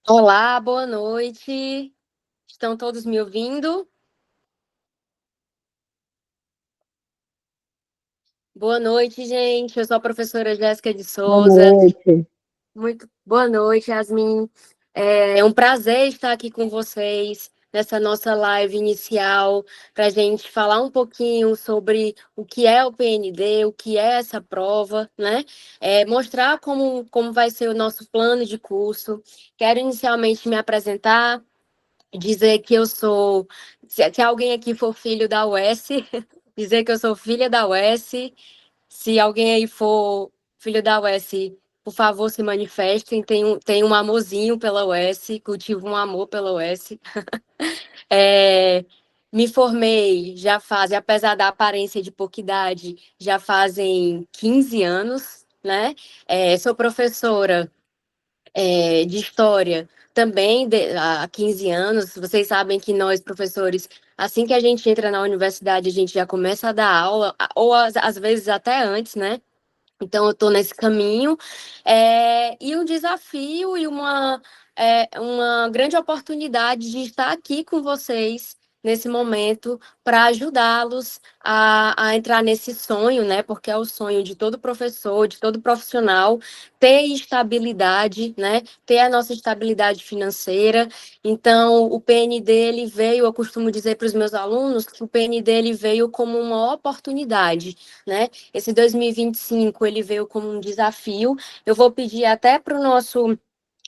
Olá, boa noite. Estão todos me ouvindo? Boa noite, gente. Eu sou a professora Jéssica de Boa Souza. noite. Muito boa noite, Yasmin. É um prazer estar aqui com vocês nessa nossa live inicial para a gente falar um pouquinho sobre o que é o PND, o que é essa prova, né? Mostrar como vai ser o nosso plano de curso. Quero inicialmente me apresentar. Dizer que eu sou, se alguém aqui for filho da UES, dizer que eu sou filha da UES. Se alguém aí for filho da UES, por favor, se manifestem. Tem um amorzinho pela UES, cultivo um amor pela UES. É, Me formei já fazem, apesar da aparência de pouca idade, já fazem 15 anos, né? Sou professora de história também há 15 anos. Vocês sabem que nós, professores, assim que a gente entra na universidade, a gente já começa a dar aula, ou às vezes até antes, né? Então, eu estou nesse caminho, e um desafio e uma grande oportunidade de estar aqui com vocês nesse momento para ajudá-los a entrar nesse sonho, né? Porque é o sonho de todo professor, de todo profissional, ter estabilidade, né? Ter a nossa estabilidade financeira. Então, o PND ele veio, eu costumo dizer para os meus alunos que o PND ele veio como uma oportunidade, né? Esse 2025 ele veio como um desafio. Eu vou pedir até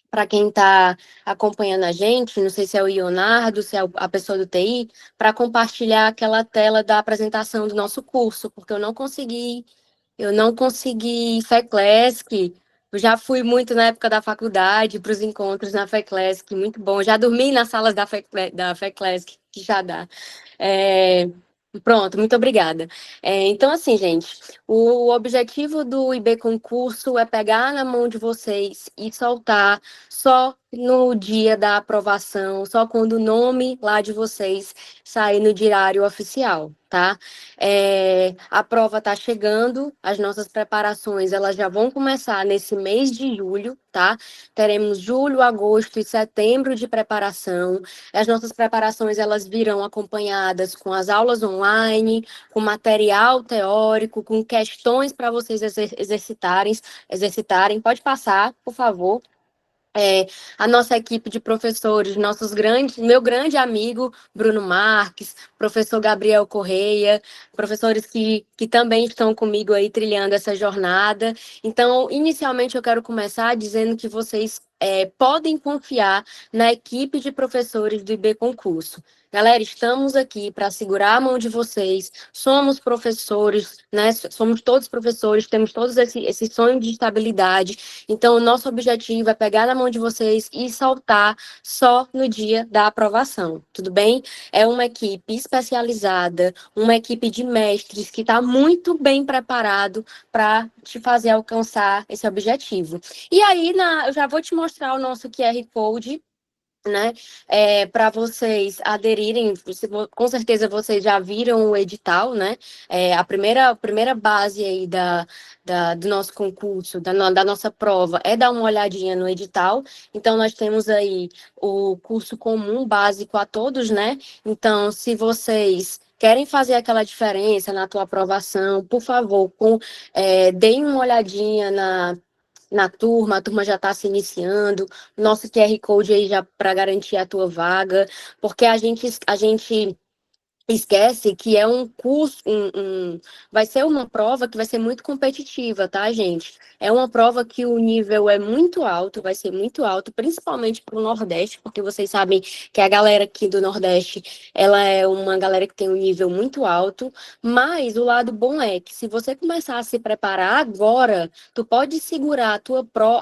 para quem está acompanhando a gente, não sei se é o Leonardo, se é a pessoa do TI, para compartilhar aquela tela da apresentação do nosso curso, porque eu não consegui FECLESC. Eu já fui muito na época da faculdade para os encontros na FECLESC, muito bom. Já dormi nas salas da FECLESC, que já dá. É, Pronto, muito obrigada. Então, assim, gente, o objetivo do IB Concurso é pegar na mão de vocês e soltar só no dia da aprovação, só quando o nome lá de vocês sair no diário oficial, tá? A prova está chegando, as nossas preparações elas já vão começar nesse mês de julho, tá? Teremos julho, agosto e setembro de preparação. As nossas preparações elas virão acompanhadas com as aulas online, com material teórico, com questões para vocês exercitarem. Pode passar, por favor. A nossa equipe de professores, meu grande amigo Bruno Marques, professor Gabriel Correia, professores que também estão comigo aí trilhando essa jornada. Então, inicialmente, eu quero começar dizendo que vocês podem confiar na equipe de professores do IB Concurso. Galera, estamos aqui para segurar a mão de vocês, somos professores, né? Somos todos professores, temos todos esse sonho de estabilidade. Então, o nosso objetivo é pegar na mão de vocês e soltar só no dia da aprovação, tudo bem? É uma equipe especializada, uma equipe de mestres que está muito bem preparado para te fazer alcançar esse objetivo. E aí, eu já vou te mostrar o nosso QR Code, né? Para vocês aderirem, com certeza vocês já viram o edital, né? A primeira base aí do nosso concurso, da nossa prova, é dar uma olhadinha no edital. Então, nós temos aí o curso comum básico a todos, né? Então, se vocês querem fazer aquela diferença na tua aprovação, por favor, deem uma olhadinha na turma, a turma já está se iniciando, nosso QR Code aí já para garantir a tua vaga, porque a gente esquece que é um curso, vai ser uma prova que vai ser muito competitiva, tá, gente? É uma prova que o nível é muito alto, vai ser muito alto, principalmente para o Nordeste, porque vocês sabem que a galera aqui do Nordeste, ela é uma galera que tem um nível muito alto, mas o lado bom é que se você começar a se preparar agora, tu pode segurar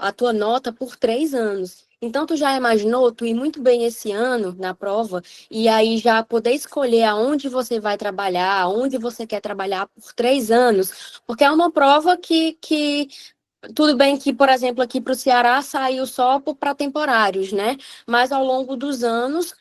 a tua nota por 3 anos. Então, tu já imaginou tu ir muito bem esse ano na prova e aí já poder escolher aonde você vai trabalhar, aonde você quer trabalhar por 3 anos, porque é uma prova que Tudo bem que, por exemplo, aqui para o Ceará saiu só para temporários, né? Mas ao longo dos anos,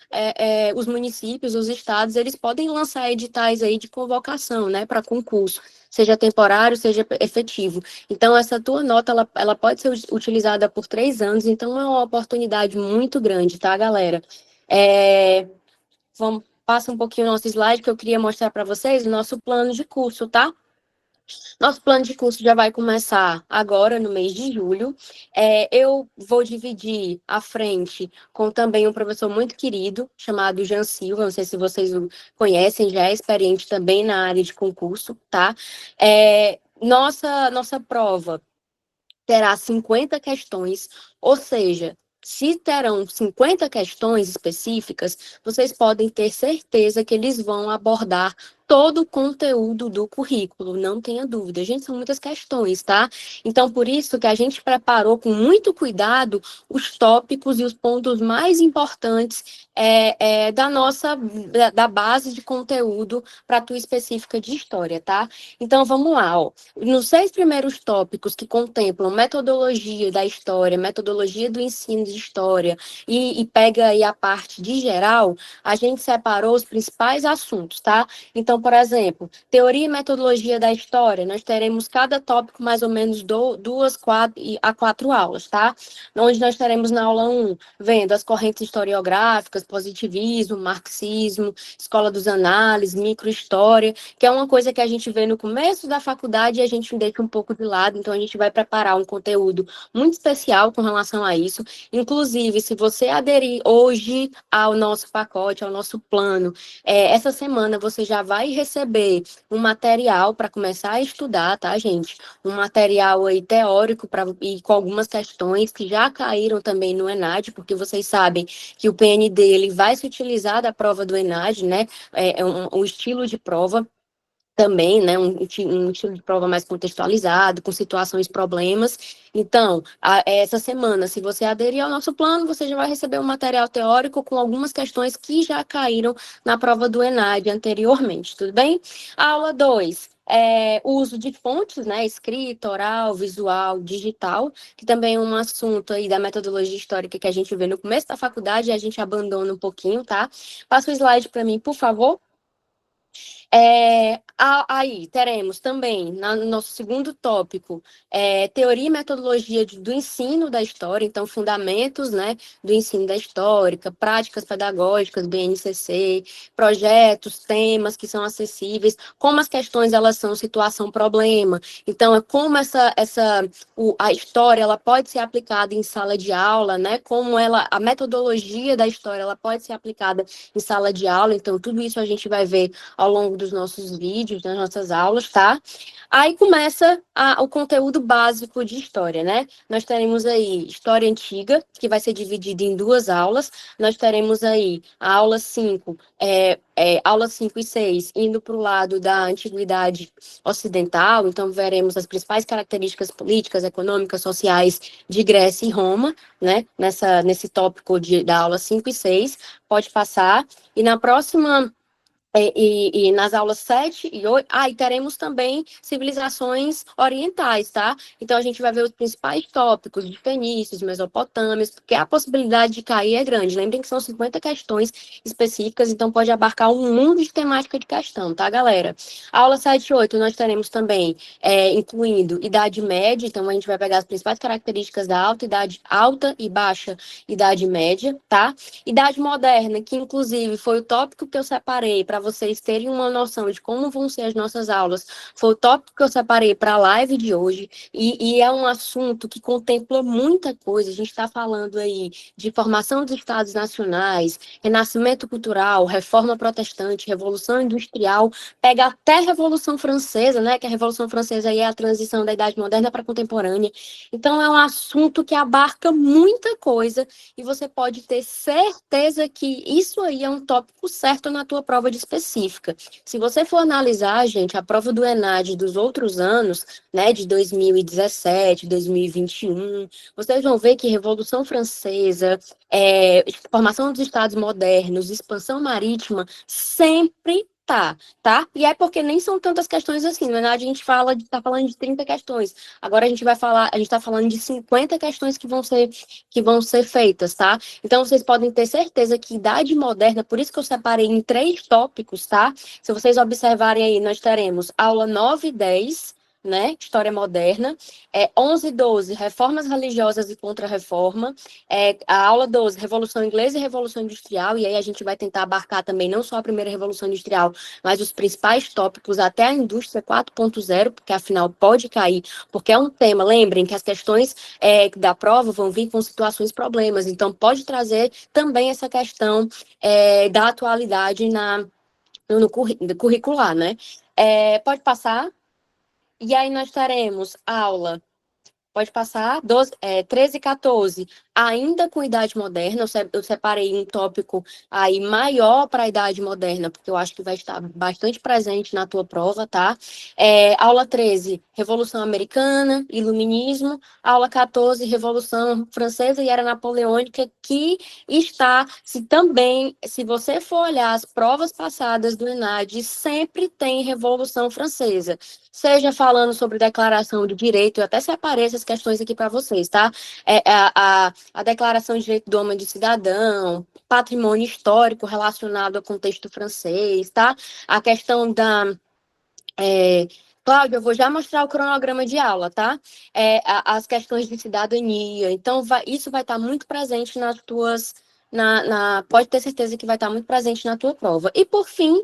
os municípios, os estados, eles podem lançar editais aí de convocação, né, para concurso, seja temporário, seja efetivo. Então, essa tua nota, ela pode ser utilizada por 3 anos, então é uma oportunidade muito grande, tá, galera? Passa um pouquinho o nosso slide que eu queria mostrar para vocês, o nosso plano de curso, tá? Nosso plano de curso já vai começar agora, no mês de julho. Eu vou dividir a frente com também um professor muito querido, chamado Jean Silva, não sei se vocês o conhecem, já é experiente também na área de concurso, tá? Nossa prova terá 50 questões, ou seja, se terão 50 questões específicas, vocês podem ter certeza que eles vão abordar todo o conteúdo do currículo, não tenha dúvida. Gente, são muitas questões, tá? Então, por isso que a gente preparou com muito cuidado os tópicos e os pontos mais importantes da base de conteúdo para a tua específica de história, tá? Então, vamos lá, ó. Nos 6 primeiros tópicos que contemplam metodologia da história, metodologia do ensino de história e pega aí a parte de geral, a gente separou os principais assuntos, tá? Então, por exemplo, teoria e metodologia da história, nós teremos cada tópico mais ou menos 4 aulas, tá? Onde nós teremos na aula 1, vendo as correntes historiográficas, positivismo, marxismo, escola dos análises, microhistória, que é uma coisa que a gente vê no começo da faculdade e a gente deixa um pouco de lado, então a gente vai preparar um conteúdo muito especial com relação a isso. Inclusive, se você aderir hoje ao nosso pacote, ao nosso plano, essa semana você já vai receber um material para começar a estudar, tá, gente? Um material aí teórico e com algumas questões que já caíram também no ENAD, porque vocês sabem que o PND ele vai se utilizar da prova do ENAD, né? Um estilo de prova também, né, um estilo de prova mais contextualizado, com situações, problemas. Então, essa semana, se você aderir ao nosso plano, você já vai receber um material teórico com algumas questões que já caíram na prova do ENAD anteriormente, tudo bem? Aula 2. O uso de fontes, né, escrita, oral, visual, digital, que também é um assunto aí da metodologia histórica que a gente vê no começo da faculdade e a gente abandona um pouquinho, tá? Passa o slide para mim, por favor. Aí teremos também, no nosso segundo tópico, teoria e metodologia do ensino da história, então fundamentos, né, do ensino da história, práticas pedagógicas, BNCC, projetos, temas que são acessíveis, como as questões elas são situação-problema, então é como a história ela pode ser aplicada em sala de aula, né, como a metodologia da história ela pode ser aplicada em sala de aula, então tudo isso a gente vai ver ao longo dos nossos vídeos, das nossas aulas, tá? Aí começa o conteúdo básico de história, né? Nós teremos aí História Antiga, que vai ser dividida em 2 aulas. Nós teremos aí a aula 5, aula 5 e 6, indo para o lado da Antiguidade Ocidental, então veremos as principais características políticas, econômicas, sociais de Grécia e Roma, né? Nesse tópico da aula 5 e 6, pode passar. E na próxima e nas aulas 7 e 8, e teremos também civilizações orientais, tá? Então, a gente vai ver os principais tópicos de fenícios, mesopotâmios, porque a possibilidade de cair é grande. Lembrem que são 50 questões específicas, então pode abarcar um mundo de temática de questão, tá, galera? A aula 7 e 8, nós teremos também, incluindo Idade Média, então a gente vai pegar as principais características da alta e baixa Idade Média, tá? Idade Moderna, que inclusive foi o tópico que eu separei para vocês terem uma noção de como vão ser as nossas aulas, foi o tópico que eu separei para a live de hoje, e é um assunto que contempla muita coisa. A gente está falando aí de formação dos estados nacionais, renascimento cultural, reforma protestante, revolução industrial, pega até a Revolução Francesa, né? Que a Revolução Francesa aí é a transição da Idade Moderna para a contemporânea. Então, é um assunto que abarca muita coisa, e você pode ter certeza que isso aí é um tópico certo na tua prova de específica. Se você for analisar, gente, a prova do ENAD dos outros anos, né, de 2017, 2021, vocês vão ver que Revolução Francesa, formação dos Estados modernos, expansão marítima, sempre tá? E é porque nem são tantas questões assim. Na verdade, a gente tá falando de 30 questões. Agora a gente tá falando de 50 questões que vão ser feitas, tá? Então, vocês podem ter certeza que idade moderna, por isso que eu separei em 3 tópicos, tá? Se vocês observarem aí, nós teremos aula 9 e 10, né? História moderna. 11 e 12, reformas religiosas e contra-reforma. A aula 12, Revolução Inglesa e Revolução Industrial, e aí a gente vai tentar abarcar também não só a primeira Revolução Industrial, mas os principais tópicos até a indústria 4.0, porque afinal pode cair, porque é um tema, lembrem que as questões da prova vão vir com situações problemas, então pode trazer também essa questão da atualidade no curricular, né? Pode passar, e aí nós teremos aula. Pode passar, 13 e 14, ainda com idade moderna, eu separei um tópico aí maior para a idade moderna, porque eu acho que vai estar bastante presente na tua prova, tá? Aula 13, Revolução Americana, Iluminismo, aula 14, Revolução Francesa e Era Napoleônica, que está, se você for olhar as provas passadas do ENAD, sempre tem Revolução Francesa, seja falando sobre declaração de direito, eu até separei essas questões aqui para vocês, tá? A declaração de direito do homem e do cidadão, patrimônio histórico relacionado ao contexto francês, tá? A questão da... Cláudia, eu vou já mostrar o cronograma de aula, tá? As questões de cidadania. Então, isso vai estar muito presente nas tuas... pode ter certeza que vai estar muito presente na tua prova. E, por fim,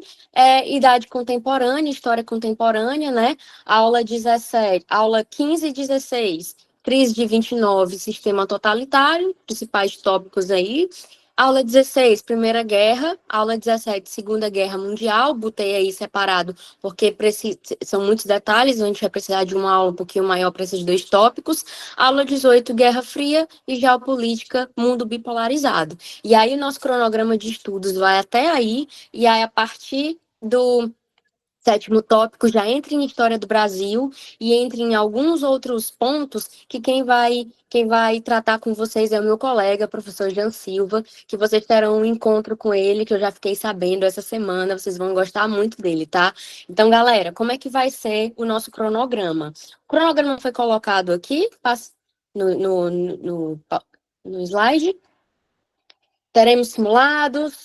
idade contemporânea, história contemporânea, né? Aula 17, aula 15 e 16, crise de 29, sistema totalitário, principais tópicos aí. Aula 16, Primeira Guerra. Aula 17, Segunda Guerra Mundial. Botei aí separado, porque são muitos detalhes, a gente vai precisar de uma aula um pouquinho maior para esses 2 tópicos. Aula 18, Guerra Fria e Geopolítica, Mundo Bipolarizado. E aí o nosso cronograma de estudos vai até aí, e aí a partir do 7º tópico já entra em História do Brasil e entra em alguns outros pontos que quem vai tratar com vocês é o meu colega, professor Jean Silva, que vocês terão um encontro com ele, que eu já fiquei sabendo essa semana, vocês vão gostar muito dele, tá? Então, galera, como é que vai ser o nosso cronograma? O cronograma foi colocado aqui, no slide. Teremos simulados.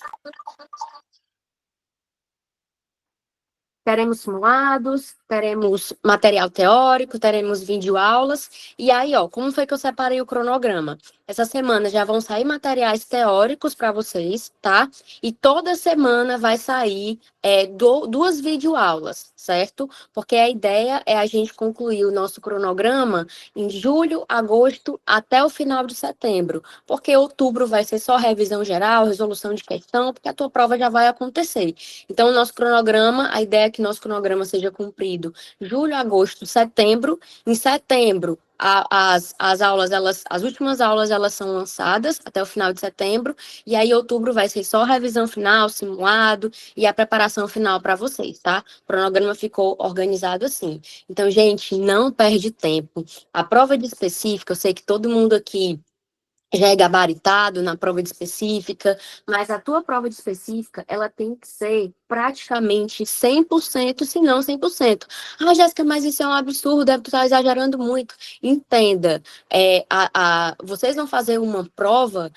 Teremos simulados, teremos material teórico, teremos videoaulas. E aí, ó, como foi que eu separei o cronograma? Essa semana já vão sair materiais teóricos para vocês, tá? E toda semana vai sair 2 videoaulas, certo? Porque a ideia é a gente concluir o nosso cronograma em julho, agosto, até o final de setembro. Porque outubro vai ser só revisão geral, resolução de questão, porque a tua prova já vai acontecer. Então, o nosso cronograma, a ideia é que nosso cronograma seja cumprido julho, agosto, setembro. Em setembro, as aulas, as últimas aulas, elas são lançadas até o final de setembro, e aí outubro vai ser só revisão final, simulado e a preparação final para vocês, tá? O cronograma ficou organizado assim. Então, gente, não perde tempo. A prova de específica, eu sei que todo mundo aqui já é gabaritado na prova de específica, mas a tua prova de específica, ela tem que ser praticamente 100%, se não 100%. Ah, Jéssica, mas isso é um absurdo, deve estar exagerando muito. Entenda, vocês vão fazer uma prova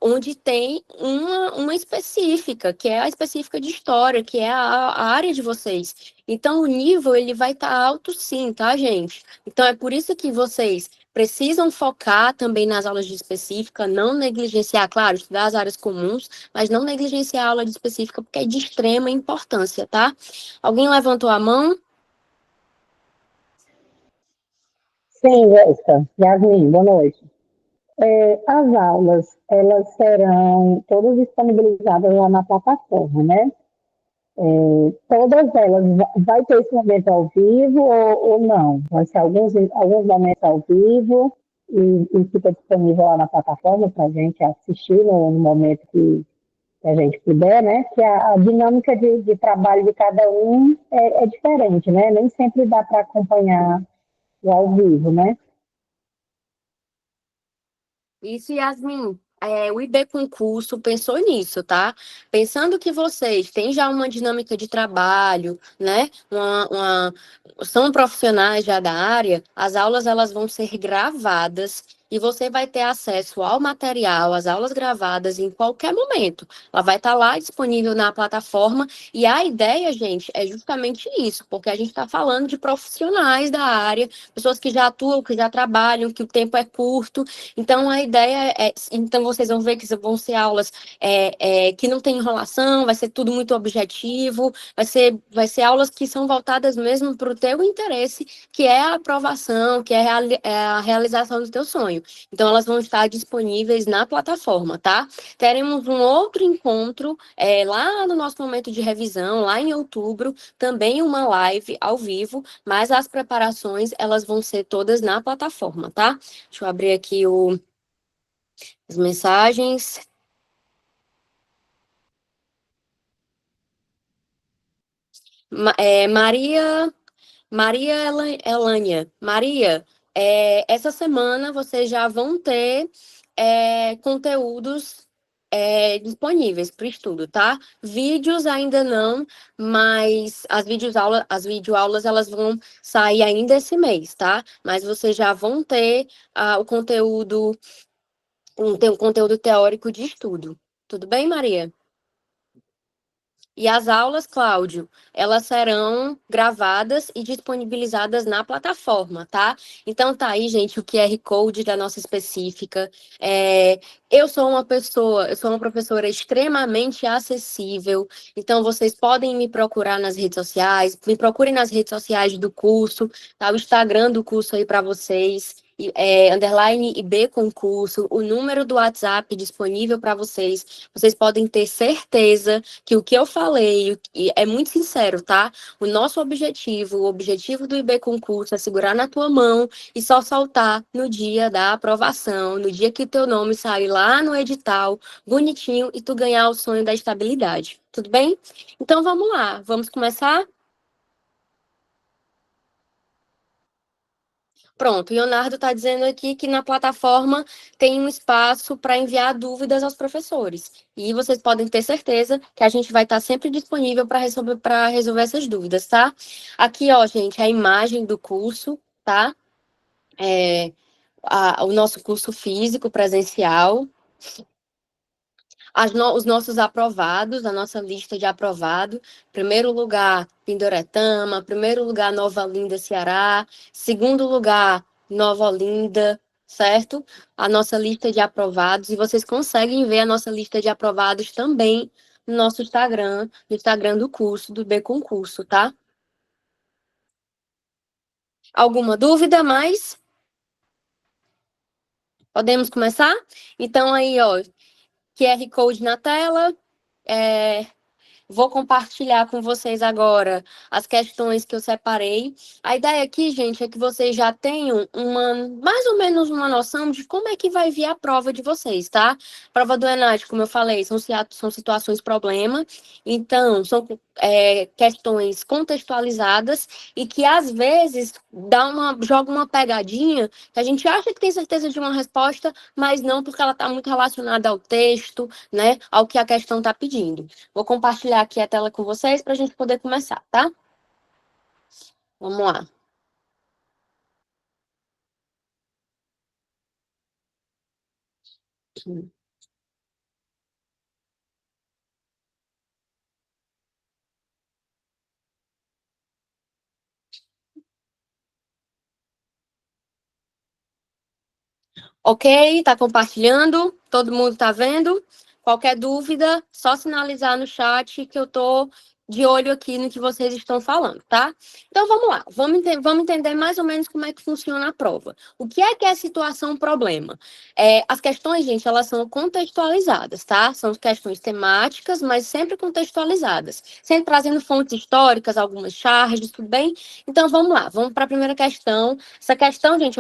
onde tem uma específica, que é a específica de história, que é a área de vocês. Então, o nível, ele vai estar alto sim, tá, gente? Então, é por isso que vocês precisam focar também nas aulas de específica, não negligenciar, claro, estudar as áreas comuns, mas não negligenciar a aula de específica, porque é de extrema importância, tá? Alguém levantou a mão? Sim, Jéssica. Yasmin, boa noite. As aulas, elas serão todas disponibilizadas lá na plataforma, né? Todas elas, vai ter esse momento ao vivo ou não? Vai ser alguns momentos ao vivo e fica disponível lá na plataforma para a gente assistir no momento que a gente puder, né? Que a dinâmica de trabalho de cada um é diferente, né? Nem sempre dá para acompanhar o ao vivo, né? Isso, Yasmin. o IB Concurso pensou nisso, tá? Pensando que vocês têm já uma dinâmica de trabalho, né? São profissionais já da área, as aulas elas vão ser gravadas e você vai ter acesso ao material, às aulas gravadas em qualquer momento. Ela vai estar lá disponível na plataforma e a ideia, gente, é justamente isso, porque a gente está falando de profissionais da área, pessoas que já atuam, que já trabalham, que o tempo é curto. Então, a ideia é. Então, vocês vão ver que vão ser aulas que não tem enrolação, vai ser tudo muito objetivo, vai ser aulas que são voltadas mesmo para o teu interesse, que é a aprovação, que é a realização do teu sonho. Então, elas vão estar disponíveis na plataforma, tá? Teremos um outro encontro lá no nosso momento de revisão, lá em outubro, também uma live ao vivo, mas as preparações, elas vão ser todas na plataforma, tá? Deixa eu abrir aqui as mensagens. Maria Elânia. Maria, essa semana vocês já vão ter conteúdos disponíveis para estudo, tá? Vídeos ainda não, mas as videoaulas elas vão sair ainda esse mês, tá? Mas vocês já vão ter o conteúdo, tem um conteúdo teórico de estudo. Tudo bem, Maria? E as aulas, Cláudio, elas serão gravadas e disponibilizadas na plataforma, tá? Então tá aí, gente, o QR Code da nossa específica. Eu sou uma professora extremamente acessível, então vocês podem me procurar nas redes sociais, me procurem nas redes sociais do curso, tá? O Instagram do curso aí para vocês. Underline IB Concurso, o número do WhatsApp disponível para vocês. Vocês podem ter certeza que o que eu falei e é muito sincero, tá? O nosso objetivo, o objetivo do IB Concurso é segurar na tua mão e só soltar no dia da aprovação, no dia que teu nome sair lá no edital, bonitinho, e tu ganhar o sonho da estabilidade. Tudo bem? Então vamos lá, vamos começar? Pronto, o Leonardo está dizendo aqui que na plataforma tem um espaço para enviar dúvidas aos professores. E vocês podem ter certeza que a gente vai estar sempre disponível para resolver essas dúvidas, tá? Aqui, ó, gente, a imagem do curso, tá? O nosso curso físico presencial. Os nossos aprovados, a nossa lista de aprovado. Primeiro lugar, Pindoretama. Primeiro lugar, Nova Olinda, Ceará. Segundo lugar, Nova Olinda, certo? A nossa lista de aprovados. E vocês conseguem ver a nossa lista de aprovados também no nosso Instagram, no Instagram do curso, do B Concurso, tá? Alguma dúvida mais? Podemos começar? Então, aí, ó, QR Code na tela. É, Vou compartilhar com vocês agora as questões que eu separei. A ideia aqui, gente, é que vocês já tenham mais ou menos uma noção de como é que vai vir a prova de vocês, tá? Prova do ENAD, como eu falei, são situações problema, então são questões contextualizadas e que às vezes joga uma pegadinha que a gente acha que tem certeza de uma resposta, mas não porque ela está muito relacionada ao texto, né? Ao que a questão está pedindo. Vou compartilhar aqui a tela com vocês para a gente poder começar, tá? Vamos lá. Ok, tá compartilhando? Todo mundo tá vendo? Qualquer dúvida, só sinalizar no chat que eu tô de olho aqui no que vocês estão falando, tá? Então vamos lá, vamos entender mais ou menos como é que funciona a prova. O que é situação problema? As questões, gente, elas são contextualizadas, tá? São questões temáticas, mas sempre contextualizadas, sempre trazendo fontes históricas, algumas charges, tudo bem? Então vamos lá, vamos para a primeira questão. Essa questão, gente,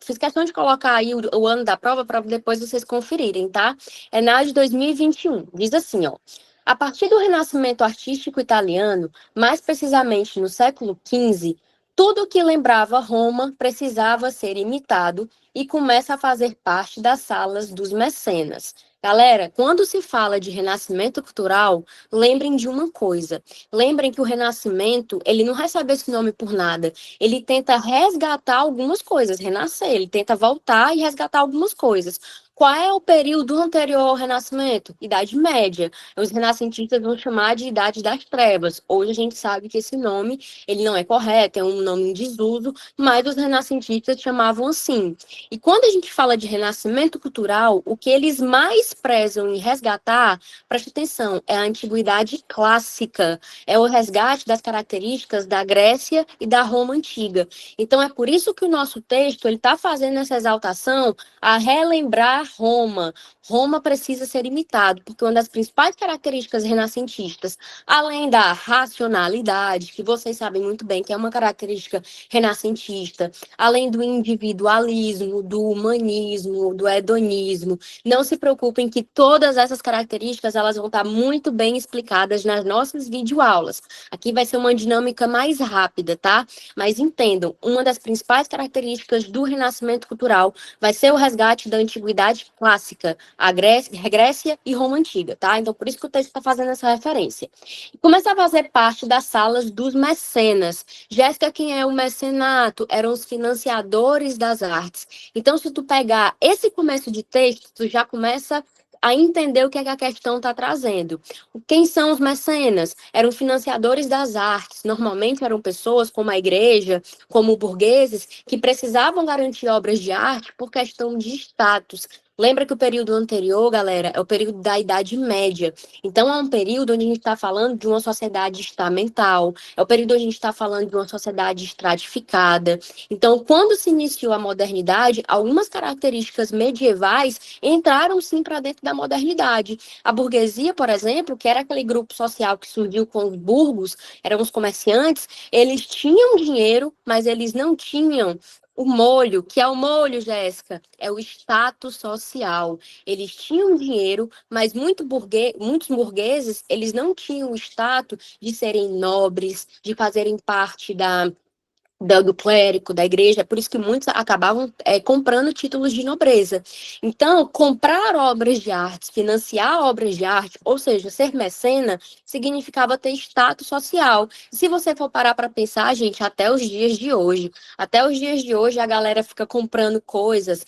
fiz questão de colocar aí o ano da prova para depois vocês conferirem, tá? É na de 2021. Diz assim, ó. A partir do Renascimento artístico italiano, mais precisamente no século XV, Tudo que lembrava Roma precisava ser imitado e começa a fazer parte das salas dos mecenas. Galera, quando se fala de renascimento cultural, lembrem de uma coisa. Lembrem que o renascimento, ele não recebe esse nome por nada. Ele tenta resgatar algumas coisas, renascer, ele tenta voltar e resgatar algumas coisas. Qual é o período anterior ao Renascimento? Idade Média. Os renascentistas vão chamar de Idade das Trevas. Hoje a gente sabe que esse nome ele não é correto, é um nome em desuso, mas os renascentistas chamavam assim. E quando a gente fala de renascimento cultural, o que eles mais prezam em resgatar, preste atenção, é a antiguidade clássica, é o resgate das características da Grécia e da Roma antiga. Então é por isso que o nosso texto ele está fazendo essa exaltação a relembrar Roma. Roma precisa ser imitado, porque uma das principais características renascentistas, além da racionalidade, que vocês sabem muito bem que é uma característica renascentista, além do individualismo, do humanismo, do hedonismo, não se preocupem que todas essas características elas vão estar muito bem explicadas nas nossas videoaulas. Aqui vai ser uma dinâmica mais rápida, tá? Mas entendam, uma das principais características do renascimento cultural vai ser o resgate da antiguidade clássica, a Grécia e Roma Antiga, tá? Então, por isso que o texto está fazendo essa referência. E começa a fazer parte das salas dos mecenas. Jéssica, quem é o mecenato? Eram os financiadores das artes. Então, se tu pegar esse começo de texto, tu já começa a entender o que é que a questão está trazendo. Quem são os mecenas? Eram financiadores das artes. Normalmente eram pessoas como a igreja, como burgueses, que precisavam garantir obras de arte por questão de status. Lembra que o período anterior, galera, é o período da Idade Média. Então, é um período onde a gente está falando de uma sociedade estamental, é o período onde a gente está falando de uma sociedade estratificada. Então, quando se iniciou a modernidade, algumas características medievais entraram sim para dentro da modernidade. A burguesia, por exemplo, que era aquele grupo social que surgiu com os burgos, eram os comerciantes, eles tinham dinheiro, mas eles não tinham o molho, que é o molho, Jéssica, é o status social. Eles tinham dinheiro, mas muitos burgueses, eles não tinham o status de serem nobres, de fazerem parte do clérigo, da igreja, por isso que muitos acabavam comprando títulos de nobreza. Então, comprar obras de arte, financiar obras de arte, ou seja, ser mecena, significava ter status social. Se você for parar para pensar, gente, até os dias de hoje a galera fica comprando coisas.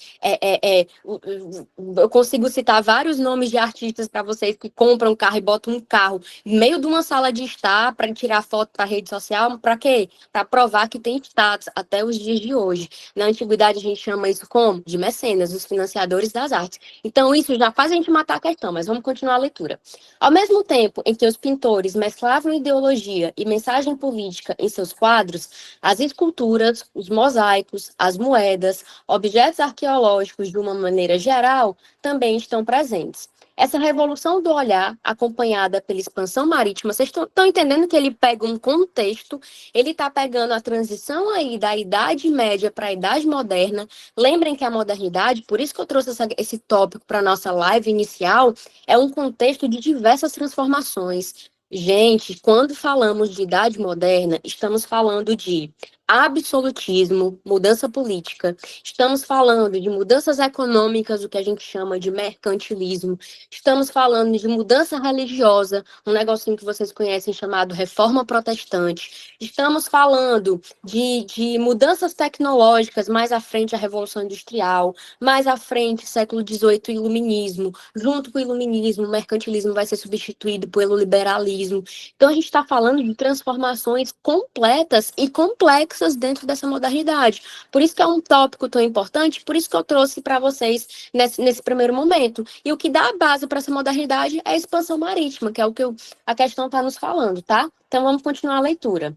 Eu consigo citar vários nomes de artistas para vocês que compram um carro e botam um carro no meio de uma sala de estar para tirar foto para rede social, para quê? Para provar que tem status até os dias de hoje. Na antiguidade, a gente chama isso como? De mecenas, os financiadores das artes. Então, isso já faz a gente matar a questão, mas vamos continuar a leitura. Ao mesmo tempo em que os pintores mesclavam ideologia e mensagem política em seus quadros, as esculturas, os mosaicos, as moedas, objetos arqueológicos, de uma maneira geral, também estão presentes. Essa revolução do olhar, acompanhada pela expansão marítima, vocês estão entendendo que ele pega um contexto, ele está pegando a transição aí da Idade Média para a Idade Moderna. Lembrem que a modernidade, por isso que eu trouxe esse tópico para a nossa live inicial, é um contexto de diversas transformações. Gente, quando falamos de Idade Moderna, estamos falando de absolutismo, mudança política, estamos falando de mudanças econômicas, o que a gente chama de mercantilismo, estamos falando de mudança religiosa, um negocinho que vocês conhecem chamado Reforma Protestante, estamos falando de mudanças tecnológicas, mais à frente a Revolução Industrial, mais à frente século XVIII, o Iluminismo, junto com o Iluminismo, o mercantilismo vai ser substituído pelo liberalismo. Então a gente está falando de transformações completas e complexas dentro dessa modernidade. Por isso que é um tópico tão importante, por isso que eu trouxe para vocês nesse primeiro momento. E o que dá a base para essa modernidade é a expansão marítima, que é o que a questão está nos falando, tá? Então vamos continuar a leitura.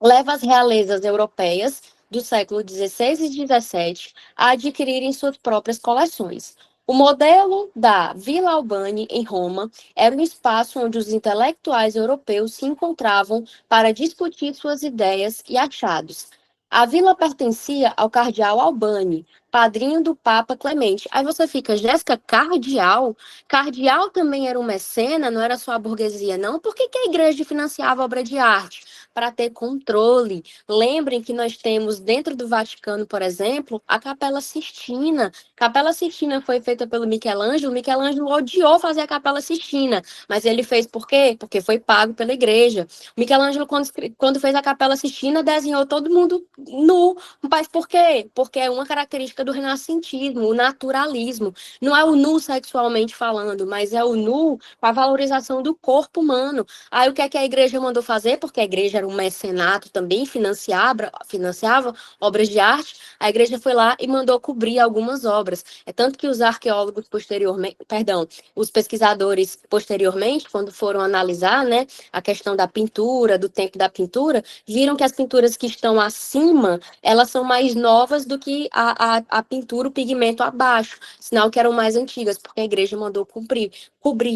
Leva as realezas europeias do século XVI e XVII a adquirirem suas próprias coleções. O modelo da Vila Albani, em Roma, era um espaço onde os intelectuais europeus se encontravam para discutir suas ideias e achados. A vila pertencia ao cardeal Albani, padrinho do Papa Clemente. Aí você fica, Jéssica, cardeal? Cardeal também era um mecena, não era só a burguesia, não? Por que a igreja financiava obra de arte? para ter controle. Lembrem que nós temos dentro do Vaticano, por exemplo, a Capela Sistina. Capela Sistina foi feita pelo Michelangelo. Michelangelo odiou fazer a Capela Sistina, mas ele fez por quê? Porque foi pago pela igreja. Michelangelo, quando fez a Capela Sistina, desenhou todo mundo nu. Mas por quê? Porque é uma característica do renascentismo, o naturalismo. Não é o nu sexualmente falando, mas é o nu com a valorização do corpo humano. Aí o que é que a igreja mandou fazer? Porque a igreja era um mecenato também, financiava obras de arte. A igreja foi lá e mandou cobrir algumas obras. É tanto que os arqueólogos posteriormente, perdão, os pesquisadores posteriormente, quando foram analisar, né, a questão da pintura, do tempo da pintura, viram que as pinturas que estão acima, elas são mais novas do que a pintura, o pigmento abaixo, sinal que eram mais antigas, porque a igreja mandou cobrir,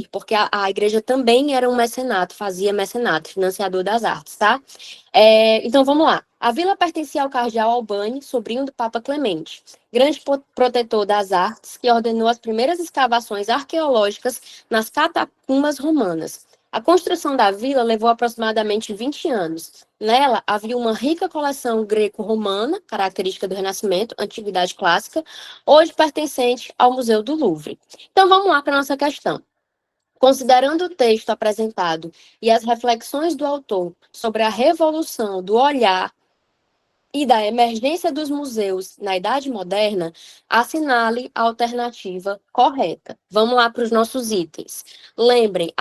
porque a igreja também era um mecenato, fazia mecenato, financiador das artes, tá? Então, vamos lá. A vila pertencia ao cardeal Albani, sobrinho do Papa Clemente, grande protetor das artes, que ordenou as primeiras escavações arqueológicas nas catacumbas romanas. A construção da vila levou aproximadamente 20 anos. Nela havia uma rica coleção greco-romana, característica do Renascimento, antiguidade clássica, hoje pertencente ao Museu do Louvre. Então vamos lá para a nossa questão. Considerando o texto apresentado e as reflexões do autor sobre a revolução do olhar e da emergência dos museus na Idade Moderna, assinale a alternativa correta. Vamos lá para os nossos itens. Lembrem,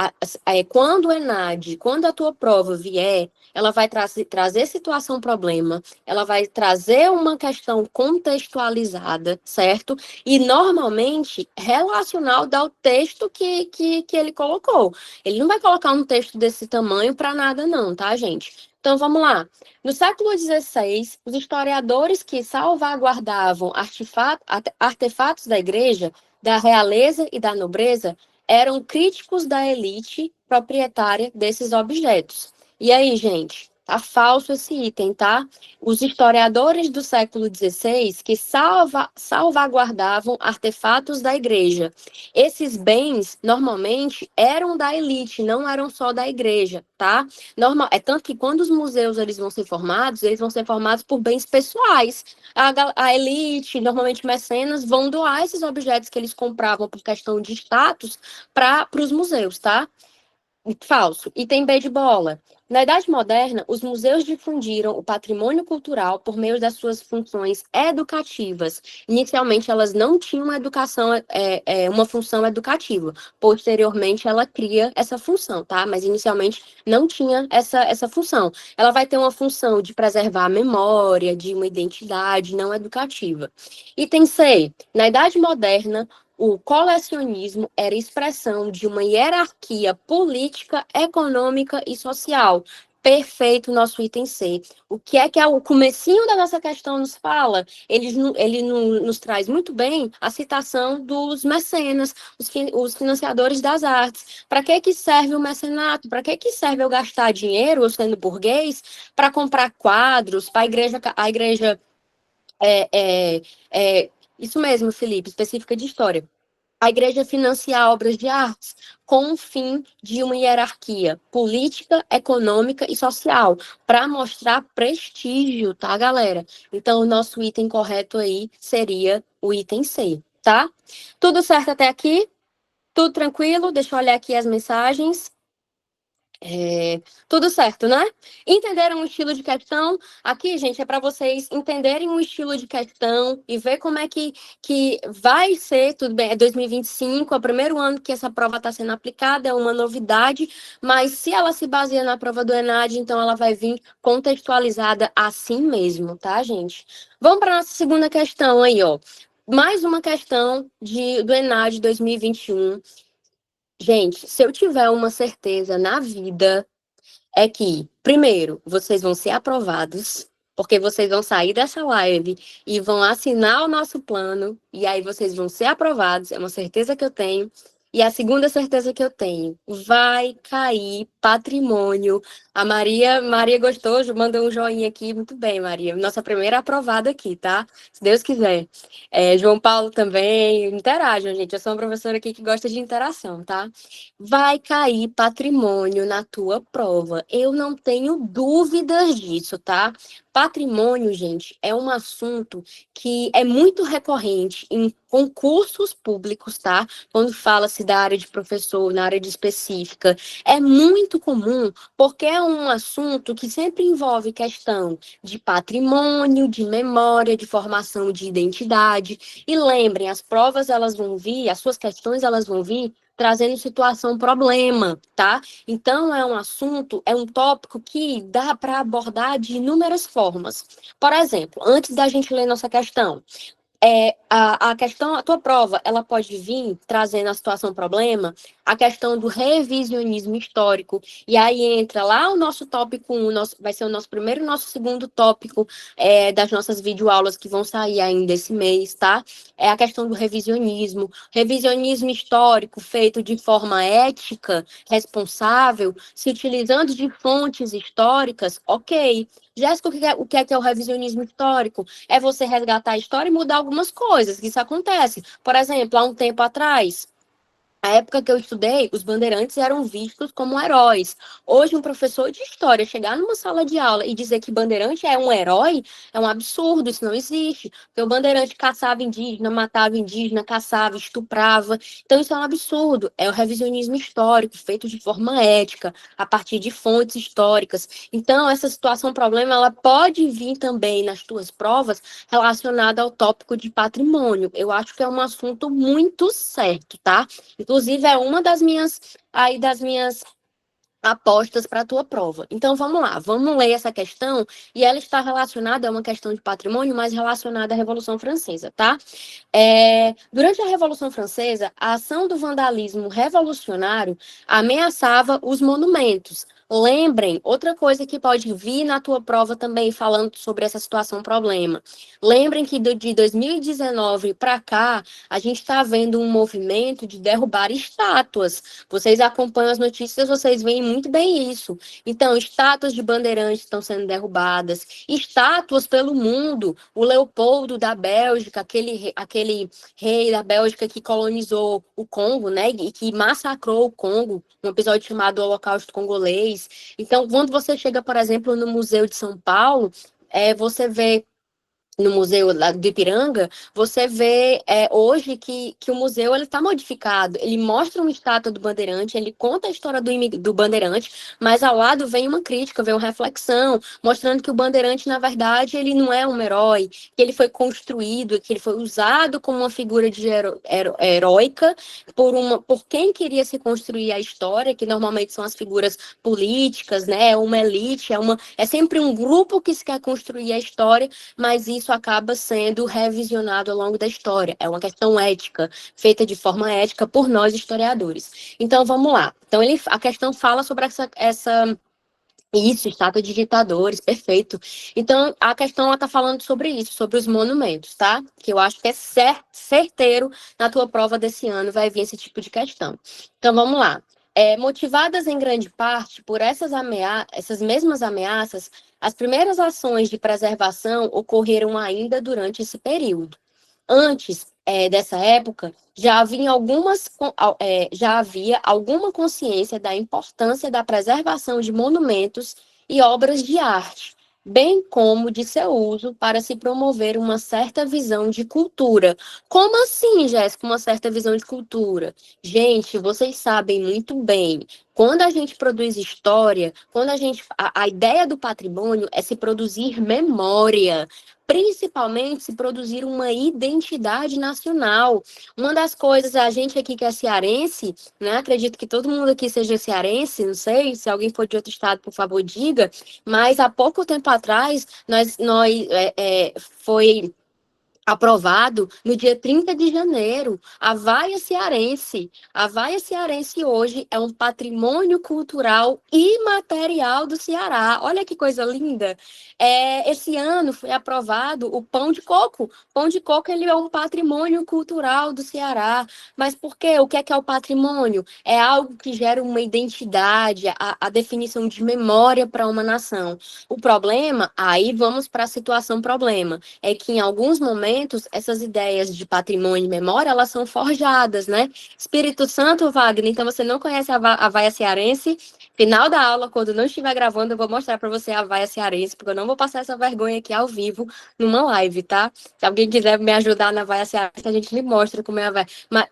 quando o ENAD, quando a tua prova vier, ela vai trazer situação-problema, ela vai trazer uma questão contextualizada, certo? E, normalmente, relacional ao texto que ele colocou. Ele não vai colocar um texto desse tamanho para nada não, tá, gente? Então, vamos lá. No século XVI, os historiadores que salvaguardavam artefatos da igreja, da realeza e da nobreza, eram críticos da elite proprietária desses objetos. E aí, gente? Tá falso esse item, tá? Os historiadores do século XVI que salvaguardavam artefatos da igreja. Esses bens, normalmente, eram da elite, não eram só da igreja, tá? É tanto que quando os museus eles vão ser formados por bens pessoais. A elite, normalmente mecenas, vão doar esses objetos que eles compravam por questão de status para os museus, tá? Falso. Item B de bola. Na Idade Moderna, os museus difundiram o patrimônio cultural por meio das suas funções educativas. Inicialmente, elas não tinham uma função educativa. Posteriormente, ela cria essa função, tá? Mas inicialmente não tinha essa função. Ela vai ter uma função de preservar a memória, de uma identidade não educativa. Item C. Na Idade Moderna, o colecionismo era expressão de uma hierarquia política, econômica e social. Perfeito, nosso item C. O que é o comecinho da nossa questão nos fala? Ele nos traz muito bem a citação dos mecenas, os financiadores das artes. Para que serve o mecenato? Para que serve eu gastar dinheiro, eu sendo burguês, para comprar quadros, para a igreja isso mesmo, Felipe, específica de história. A igreja financia obras de artes com o fim de uma hierarquia política, econômica e social, para mostrar prestígio, tá, galera? Então, o nosso item correto aí seria o item C, tá? Tudo certo até aqui? Tudo tranquilo? Deixa eu olhar aqui as mensagens. Tudo certo, né? Entenderam o estilo de questão? Aqui, gente, é para vocês entenderem o estilo de questão e ver como é que vai ser, tudo bem, é 2025, é o primeiro ano que essa prova está sendo aplicada, é uma novidade, mas se ela se baseia na prova do ENAD, então ela vai vir contextualizada assim mesmo, tá, gente? Vamos para a nossa segunda questão aí, ó. Mais uma questão do ENAD 2021. Gente, se eu tiver uma certeza na vida, é que, primeiro, vocês vão ser aprovados, porque vocês vão sair dessa live e vão assinar o nosso plano, e aí vocês vão ser aprovados, é uma certeza que eu tenho. E a segunda certeza que eu tenho, vai cair patrimônio. A Maria gostou, mandou um joinha aqui. Muito bem, Maria. Nossa primeira aprovada aqui, tá? Se Deus quiser. João Paulo também. Interajam, gente. Eu sou uma professora aqui que gosta de interação, tá? Vai cair patrimônio na tua prova. Eu não tenho dúvidas disso, tá? Patrimônio, gente, é um assunto que é muito recorrente em concursos públicos, tá? Quando fala-se da área de professor, na área de específica, é muito comum, porque é um assunto que sempre envolve questão de patrimônio, de memória, de formação de identidade. E lembrem, as provas elas vão vir, as suas questões elas vão vir trazendo situação problema, tá? Então é um assunto, é um tópico que dá para abordar de inúmeras formas. Por exemplo, antes da gente ler nossa questão, a questão, a tua prova, ela pode vir trazendo a situação problema, a questão do revisionismo histórico, e aí entra lá o nosso tópico 1, vai ser o nosso primeiro e nosso segundo tópico das nossas videoaulas que vão sair ainda esse mês, tá? É a questão do revisionismo histórico feito de forma ética, responsável, se utilizando de fontes históricas, ok. Jéssica, o que é o revisionismo histórico? É você resgatar a história e mudar algumas coisas, que isso acontece. Por exemplo, há um tempo atrás, na época que eu estudei, os bandeirantes eram vistos como heróis. Hoje, um professor de história chegar numa sala de aula e dizer que bandeirante é um herói é um absurdo, isso não existe. Porque o bandeirante caçava indígena, matava indígena, caçava, estuprava. Então, isso é um absurdo. É o revisionismo histórico, feito de forma ética, a partir de fontes históricas. Então, essa situação problema, ela pode vir também nas tuas provas relacionada ao tópico de patrimônio. Eu acho que é um assunto muito certo, tá? Inclusive, é uma das minhas apostas para a tua prova. Então, vamos lá, vamos ler essa questão, e ela está relacionada, é uma questão de patrimônio, mas relacionada à Revolução Francesa, tá? Durante a Revolução Francesa, a ação do vandalismo revolucionário ameaçava os monumentos. Lembrem, outra coisa que pode vir na tua prova também, falando sobre essa situação problema. Lembrem que de 2019 para cá, a gente está vendo um movimento de derrubar estátuas. Vocês acompanham as notícias, vocês veem muito bem isso. Então, estátuas de bandeirantes estão sendo derrubadas, estátuas pelo mundo. O Leopoldo da Bélgica, aquele rei da Bélgica que colonizou o Congo, né, e que massacrou o Congo, um episódio chamado Holocausto Congolês. Então, quando você chega, por exemplo, no Museu de São Paulo, você vê no museu lá do Ipiranga, você vê hoje que o museu ele está modificado. Ele mostra uma estátua do Bandeirante, ele conta a história do Bandeirante, mas ao lado vem uma crítica, vem uma reflexão, mostrando que o Bandeirante, na verdade, ele não é um herói, que ele foi construído, que ele foi usado como uma figura de heróica por quem queria se construir a história, que normalmente são as figuras políticas, né? Uma elite, é sempre um grupo que se quer construir a história, mas isso acaba sendo revisionado ao longo da história. É uma questão ética, feita de forma ética por nós historiadores. Então, vamos lá. Então, a questão fala sobre isso, estátua de ditadores, perfeito. Então, a questão está falando sobre isso, sobre os monumentos, tá? Que eu acho que é certeiro na tua prova desse ano vai vir esse tipo de questão. Então, vamos lá. Motivadas em grande parte por essas mesmas ameaças, as primeiras ações de preservação ocorreram ainda durante esse período. Antes dessa época, já havia alguma consciência da importância da preservação de monumentos e obras de arte, bem como de seu uso para se promover uma certa visão de cultura. Como assim, Jéssica, uma certa visão de cultura? Gente, vocês sabem muito bem, quando a gente produz história, a ideia do patrimônio é se produzir memória, principalmente se produzir uma identidade nacional. Uma das coisas, a gente aqui que é cearense, né? Acredito que todo mundo aqui seja cearense, não sei, se alguém for de outro estado, por favor, diga, mas há pouco tempo atrás, foi aprovado no dia 30 de janeiro, a Vaia Cearense. A Vaia Cearense hoje é um patrimônio cultural imaterial do Ceará. Olha que coisa linda. Esse ano foi aprovado o pão de coco. Pão de coco ele é um patrimônio cultural do Ceará. Mas por quê? O que é o patrimônio? É algo que gera uma identidade, a definição de memória para uma nação. O problema, aí vamos para a situação problema, é que em alguns momentos essas ideias de patrimônio e memória, elas são forjadas, né? Espírito Santo, Wagner, então você não conhece a Vaia Cearense? Final da aula, quando não estiver gravando, eu vou mostrar para você a Vaia Cearense, porque eu não vou passar essa vergonha aqui ao vivo numa live, tá? Se alguém quiser me ajudar na Vaia Cearense, a gente lhe mostra como é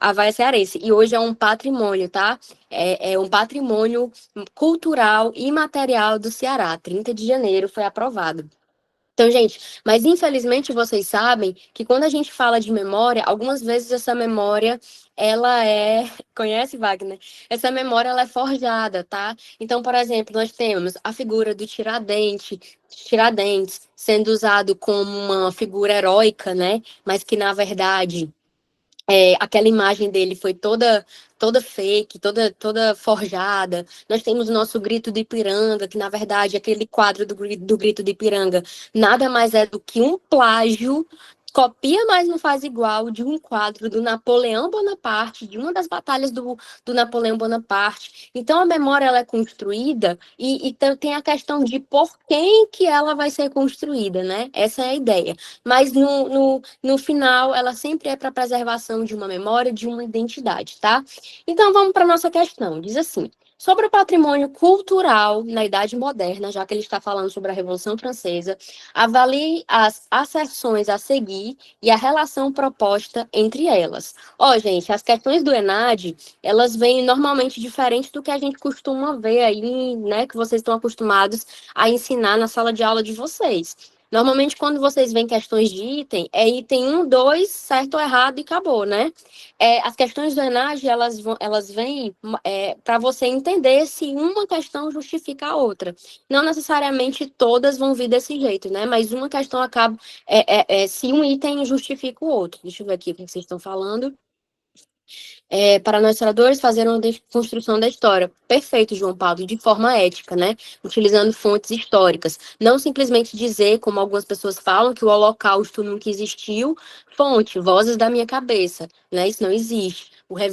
a Vaia Cearense. E hoje é um patrimônio, tá? É um patrimônio cultural e material do Ceará. 30 de janeiro foi aprovado. Então, gente, mas infelizmente vocês sabem que quando a gente fala de memória, algumas vezes essa memória, ela é... Conhece, Wagner? Essa memória, ela é forjada, tá? Então, por exemplo, nós temos a figura do Tiradentes, sendo usado como uma figura heróica, né? Mas que, na verdade, aquela imagem dele foi toda fake, toda forjada. Nós temos o nosso Grito de Ipiranga, que na verdade aquele quadro do Grito de Ipiranga nada mais é do que um plágio, copia, mas não faz igual, de um quadro do Napoleão Bonaparte, de uma das batalhas do Napoleão Bonaparte. Então a memória ela é construída e tem a questão de por quem que ela vai ser construída, né? Essa é a ideia. Mas no final, ela sempre é para preservação de uma memória, de uma identidade, tá? Então, vamos para a nossa questão. Diz assim: sobre o patrimônio cultural na Idade Moderna, já que ele está falando sobre a Revolução Francesa, avalie as asserções a seguir e a relação proposta entre elas. Ó, gente, as questões do ENAD, elas vêm normalmente diferentes do que a gente costuma ver aí, né, que vocês estão acostumados a ensinar na sala de aula de vocês. Normalmente, quando vocês veem questões de item, é item um, 2, certo ou errado e acabou, né? As questões do ENAGE, elas vêm para você entender se uma questão justifica a outra. Não necessariamente todas vão vir desse jeito, né? Mas uma questão acaba, se um item justifica o outro. Deixa eu ver aqui o que vocês estão falando. Para nós historiadores, fazer uma construção da história. Perfeito, João Paulo, de forma ética, né? Utilizando fontes históricas. Não simplesmente dizer, como algumas pessoas falam, que o Holocausto nunca existiu. Fonte, vozes da minha cabeça, né? Isso não existe.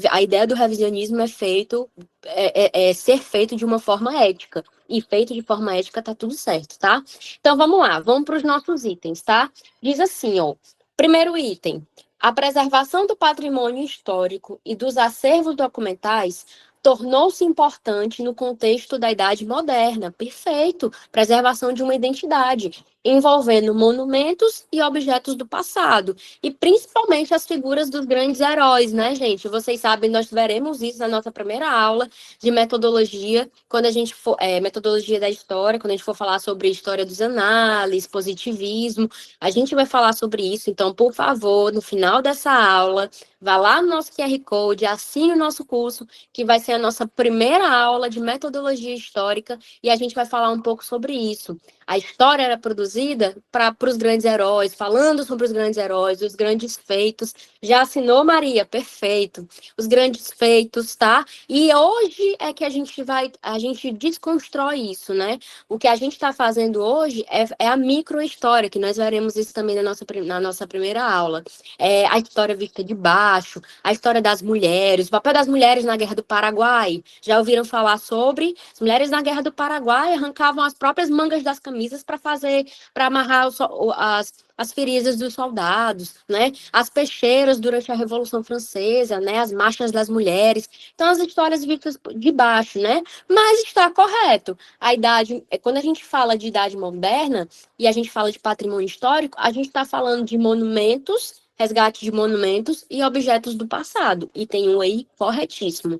A ideia do revisionismo é ser feito de uma forma ética. E feito de forma ética tá tudo certo, tá? Então vamos lá, vamos para os nossos itens, tá? Diz assim, ó. Primeiro item. A preservação do patrimônio histórico e dos acervos documentais tornou-se importante no contexto da Idade Moderna. Perfeito! Preservação de uma identidade, envolvendo monumentos e objetos do passado, e principalmente as figuras dos grandes heróis, né, gente? Vocês sabem, nós veremos isso na nossa primeira aula de metodologia, quando a gente for, metodologia da história, quando a gente for falar sobre história dos análises, positivismo, a gente vai falar sobre isso. Então, por favor, no final dessa aula, vá lá no nosso QR Code, assine o nosso curso, que vai ser a nossa primeira aula de metodologia histórica, e a gente vai falar um pouco sobre isso. A história era produzida para os grandes heróis, falando sobre os grandes heróis, os grandes feitos. Já assinou, Maria? Perfeito. Os grandes feitos, tá? E hoje é que a gente desconstrói isso, né? O que a gente está fazendo hoje é a microhistória, que nós veremos isso também na nossa primeira aula. A história vista de baixo, a história das mulheres, o papel das mulheres na Guerra do Paraguai. Já ouviram falar sobre? As mulheres na Guerra do Paraguai arrancavam as próprias mangas das camisas para amarrar as feridas dos soldados, né? As peixeiras durante a Revolução Francesa, né? As marchas das mulheres. Então, as histórias vistas de baixo, né? Mas está correto. Quando a gente fala de idade moderna e a gente fala de patrimônio histórico, a gente está falando de monumentos, resgate de monumentos e objetos do passado. Item 1 aí, corretíssimo.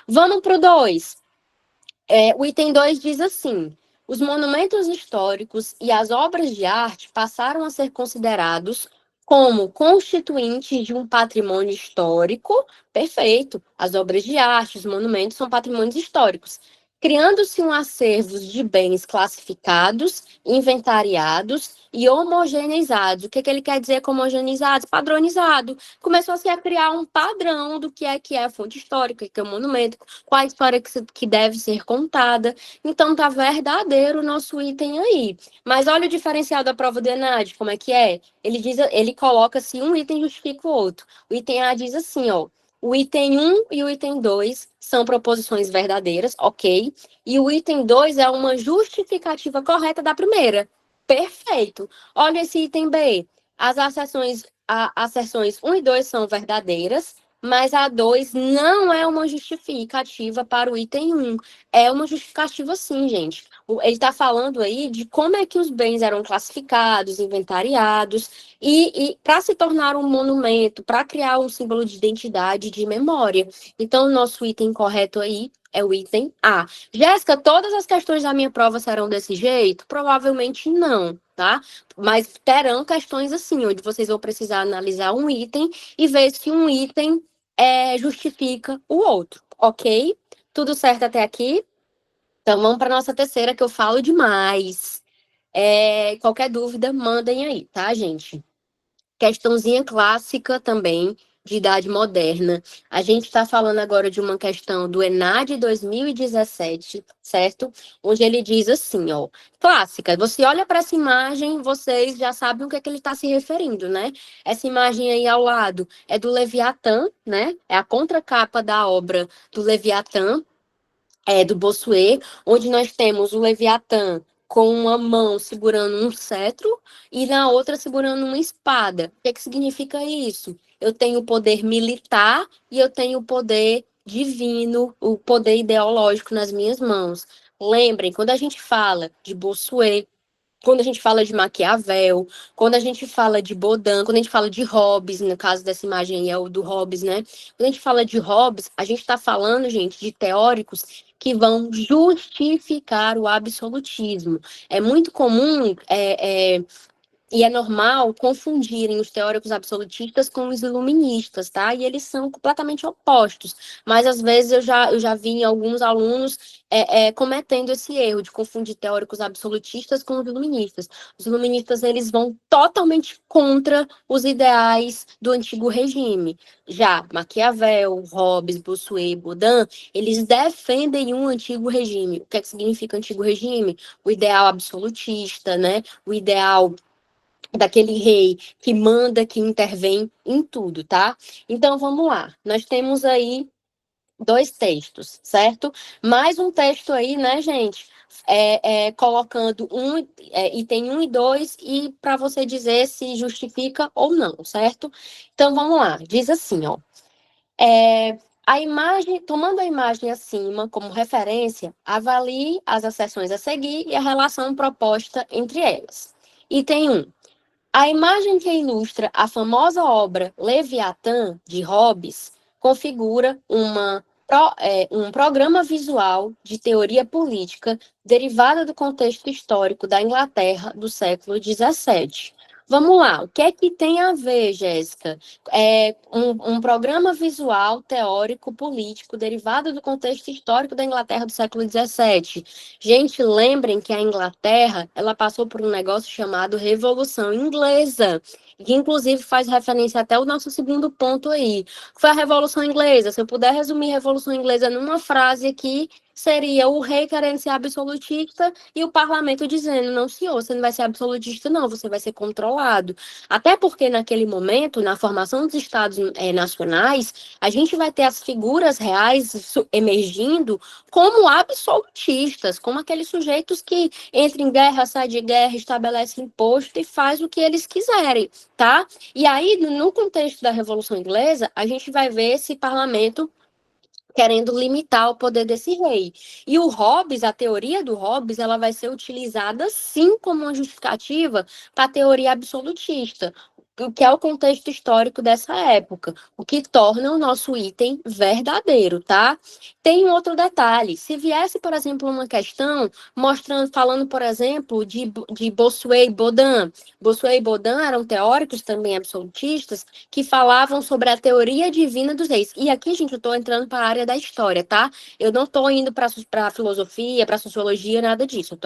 Vamos para o 2. O item 2 diz assim: os monumentos históricos e as obras de arte passaram a ser considerados como constituintes de um patrimônio histórico. Perfeito. As obras de arte, os monumentos são patrimônios históricos. criando-se um acervo de bens classificados, inventariados e homogeneizados. O que ele quer dizer com homogeneizados? Padronizado. Começou-se a criar um padrão do que é a fonte histórica, que é o monumento, qual a história que deve ser contada. Então, tá verdadeiro o nosso item aí. Mas olha o diferencial da prova do ENAD, como é que é? Ele coloca se um item justifica o outro. O item A diz assim, ó, o item 1 e o item 2 são proposições verdadeiras, ok? E o item 2 é uma justificativa correta da primeira. Perfeito. Olha esse item B. As asserções 1 e 2 são verdadeiras, mas a 2 não é uma justificativa para o item 1. É uma justificativa sim, gente. Ele está falando aí de como é que os bens eram classificados, inventariados, e para se tornar um monumento, para criar um símbolo de identidade, de memória. Então, o nosso item correto aí é o item A. Jéssica, todas as questões da minha prova serão desse jeito? Provavelmente não, tá? Mas terão questões assim, onde vocês vão precisar analisar um item e ver se um item justifica o outro, ok? Tudo certo até aqui? Então, vamos para nossa terceira, que eu falo demais. Qualquer dúvida, mandem aí, tá, gente? Questãozinha clássica também, de idade moderna. A gente está falando agora de uma questão do ENAD 2017, certo? Onde ele diz assim, ó, clássica, você olha para essa imagem, vocês já sabem o que é que ele está se referindo, né? Essa imagem aí ao lado é do Leviatã, né? É a contracapa da obra do Leviatã, do Bossuet, onde nós temos o Leviatã com uma mão segurando um cetro e na outra segurando uma espada. O que é que significa isso? Eu tenho o poder militar e eu tenho o poder divino, o poder ideológico nas minhas mãos. Lembrem, quando a gente fala de Bossuet, quando a gente fala de Maquiavel, quando a gente fala de Baudin, quando a gente fala de Hobbes, no caso dessa imagem aí é o do Hobbes, né? Quando a gente fala de Hobbes, a gente está falando, gente, de teóricos que vão justificar o absolutismo. É muito comum e é normal confundirem os teóricos absolutistas com os iluministas, tá? E eles são completamente opostos. Mas, às vezes, eu já vi em alguns alunos cometendo esse erro de confundir teóricos absolutistas com os iluministas. Os iluministas, eles vão totalmente contra os ideais do antigo regime. Já Maquiavel, Hobbes, Bossuet, Baudin, eles defendem um antigo regime. O que é que significa antigo regime? O ideal absolutista, né? O ideal daquele rei que manda, que intervém em tudo, tá? Então, vamos lá. Nós temos aí dois textos, certo? Mais um texto aí, né, gente? Colocando item 1 e 2 e para você dizer se justifica ou não, certo? Então, vamos lá. Diz assim, ó. A imagem, tomando a imagem acima como referência, avalie as asserções a seguir e a relação proposta entre elas. Item 1. A imagem que ilustra a famosa obra Leviatã, de Hobbes, configura um programa visual de teoria política derivada do contexto histórico da Inglaterra do século XVII. Vamos lá, o que é que tem a ver, Jéssica? Um programa visual teórico político derivado do contexto histórico da Inglaterra do século XVII. Gente, lembrem que a Inglaterra, ela passou por um negócio chamado Revolução Inglesa, que inclusive faz referência até ao nosso segundo ponto aí. Foi a Revolução Inglesa. Se eu puder resumir a Revolução Inglesa numa frase aqui, seria o rei querendo ser absolutista e o parlamento dizendo, não, senhor, você não vai ser absolutista, não, você vai ser controlado. Até porque naquele momento, na formação dos estados nacionais, a gente vai ter as figuras reais emergindo como absolutistas, como aqueles sujeitos que entram em guerra, saem de guerra, estabelecem imposto e faz o que eles quiserem, tá? E aí, no contexto da Revolução Inglesa, a gente vai ver esse parlamento querendo limitar o poder desse rei. E o Hobbes, a teoria do Hobbes, ela vai ser utilizada sim como uma justificativa para a teoria absolutista. o que é o contexto histórico dessa época, o que torna o nosso item verdadeiro, tá? Tem um outro detalhe, se viesse, por exemplo, uma questão mostrando, falando, por exemplo, de Bossuet e Baudin. Bossuet e Baudin eram teóricos também absolutistas que falavam sobre a teoria divina dos reis. E aqui, gente, eu estou entrando para a área da história, tá? Eu não estou indo para a filosofia, para a sociologia, nada disso.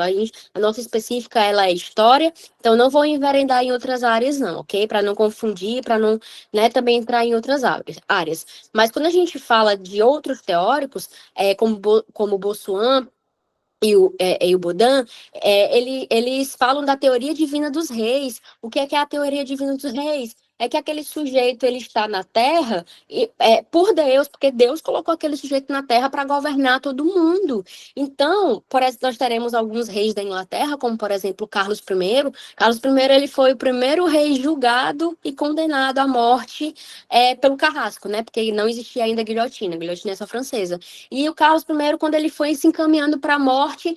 A nossa específica, ela é história, então não vou enveredar em outras áreas, não, ok? Para não confundir, para não, né, também entrar em outras áreas. Mas quando a gente fala de outros teóricos, como Bossuet e o Baudin, eles falam da teoria divina dos reis. O que é a teoria divina dos reis? É que aquele sujeito ele está na Terra por Deus, porque Deus colocou aquele sujeito na Terra para governar todo mundo. Então, por exemplo, nós teremos alguns reis da Inglaterra, como por exemplo Carlos I. Carlos I ele foi o primeiro rei julgado e condenado à morte pelo carrasco, né? Porque não existia ainda a guilhotina é só francesa. E o Carlos I, quando ele foi se encaminhando para a morte,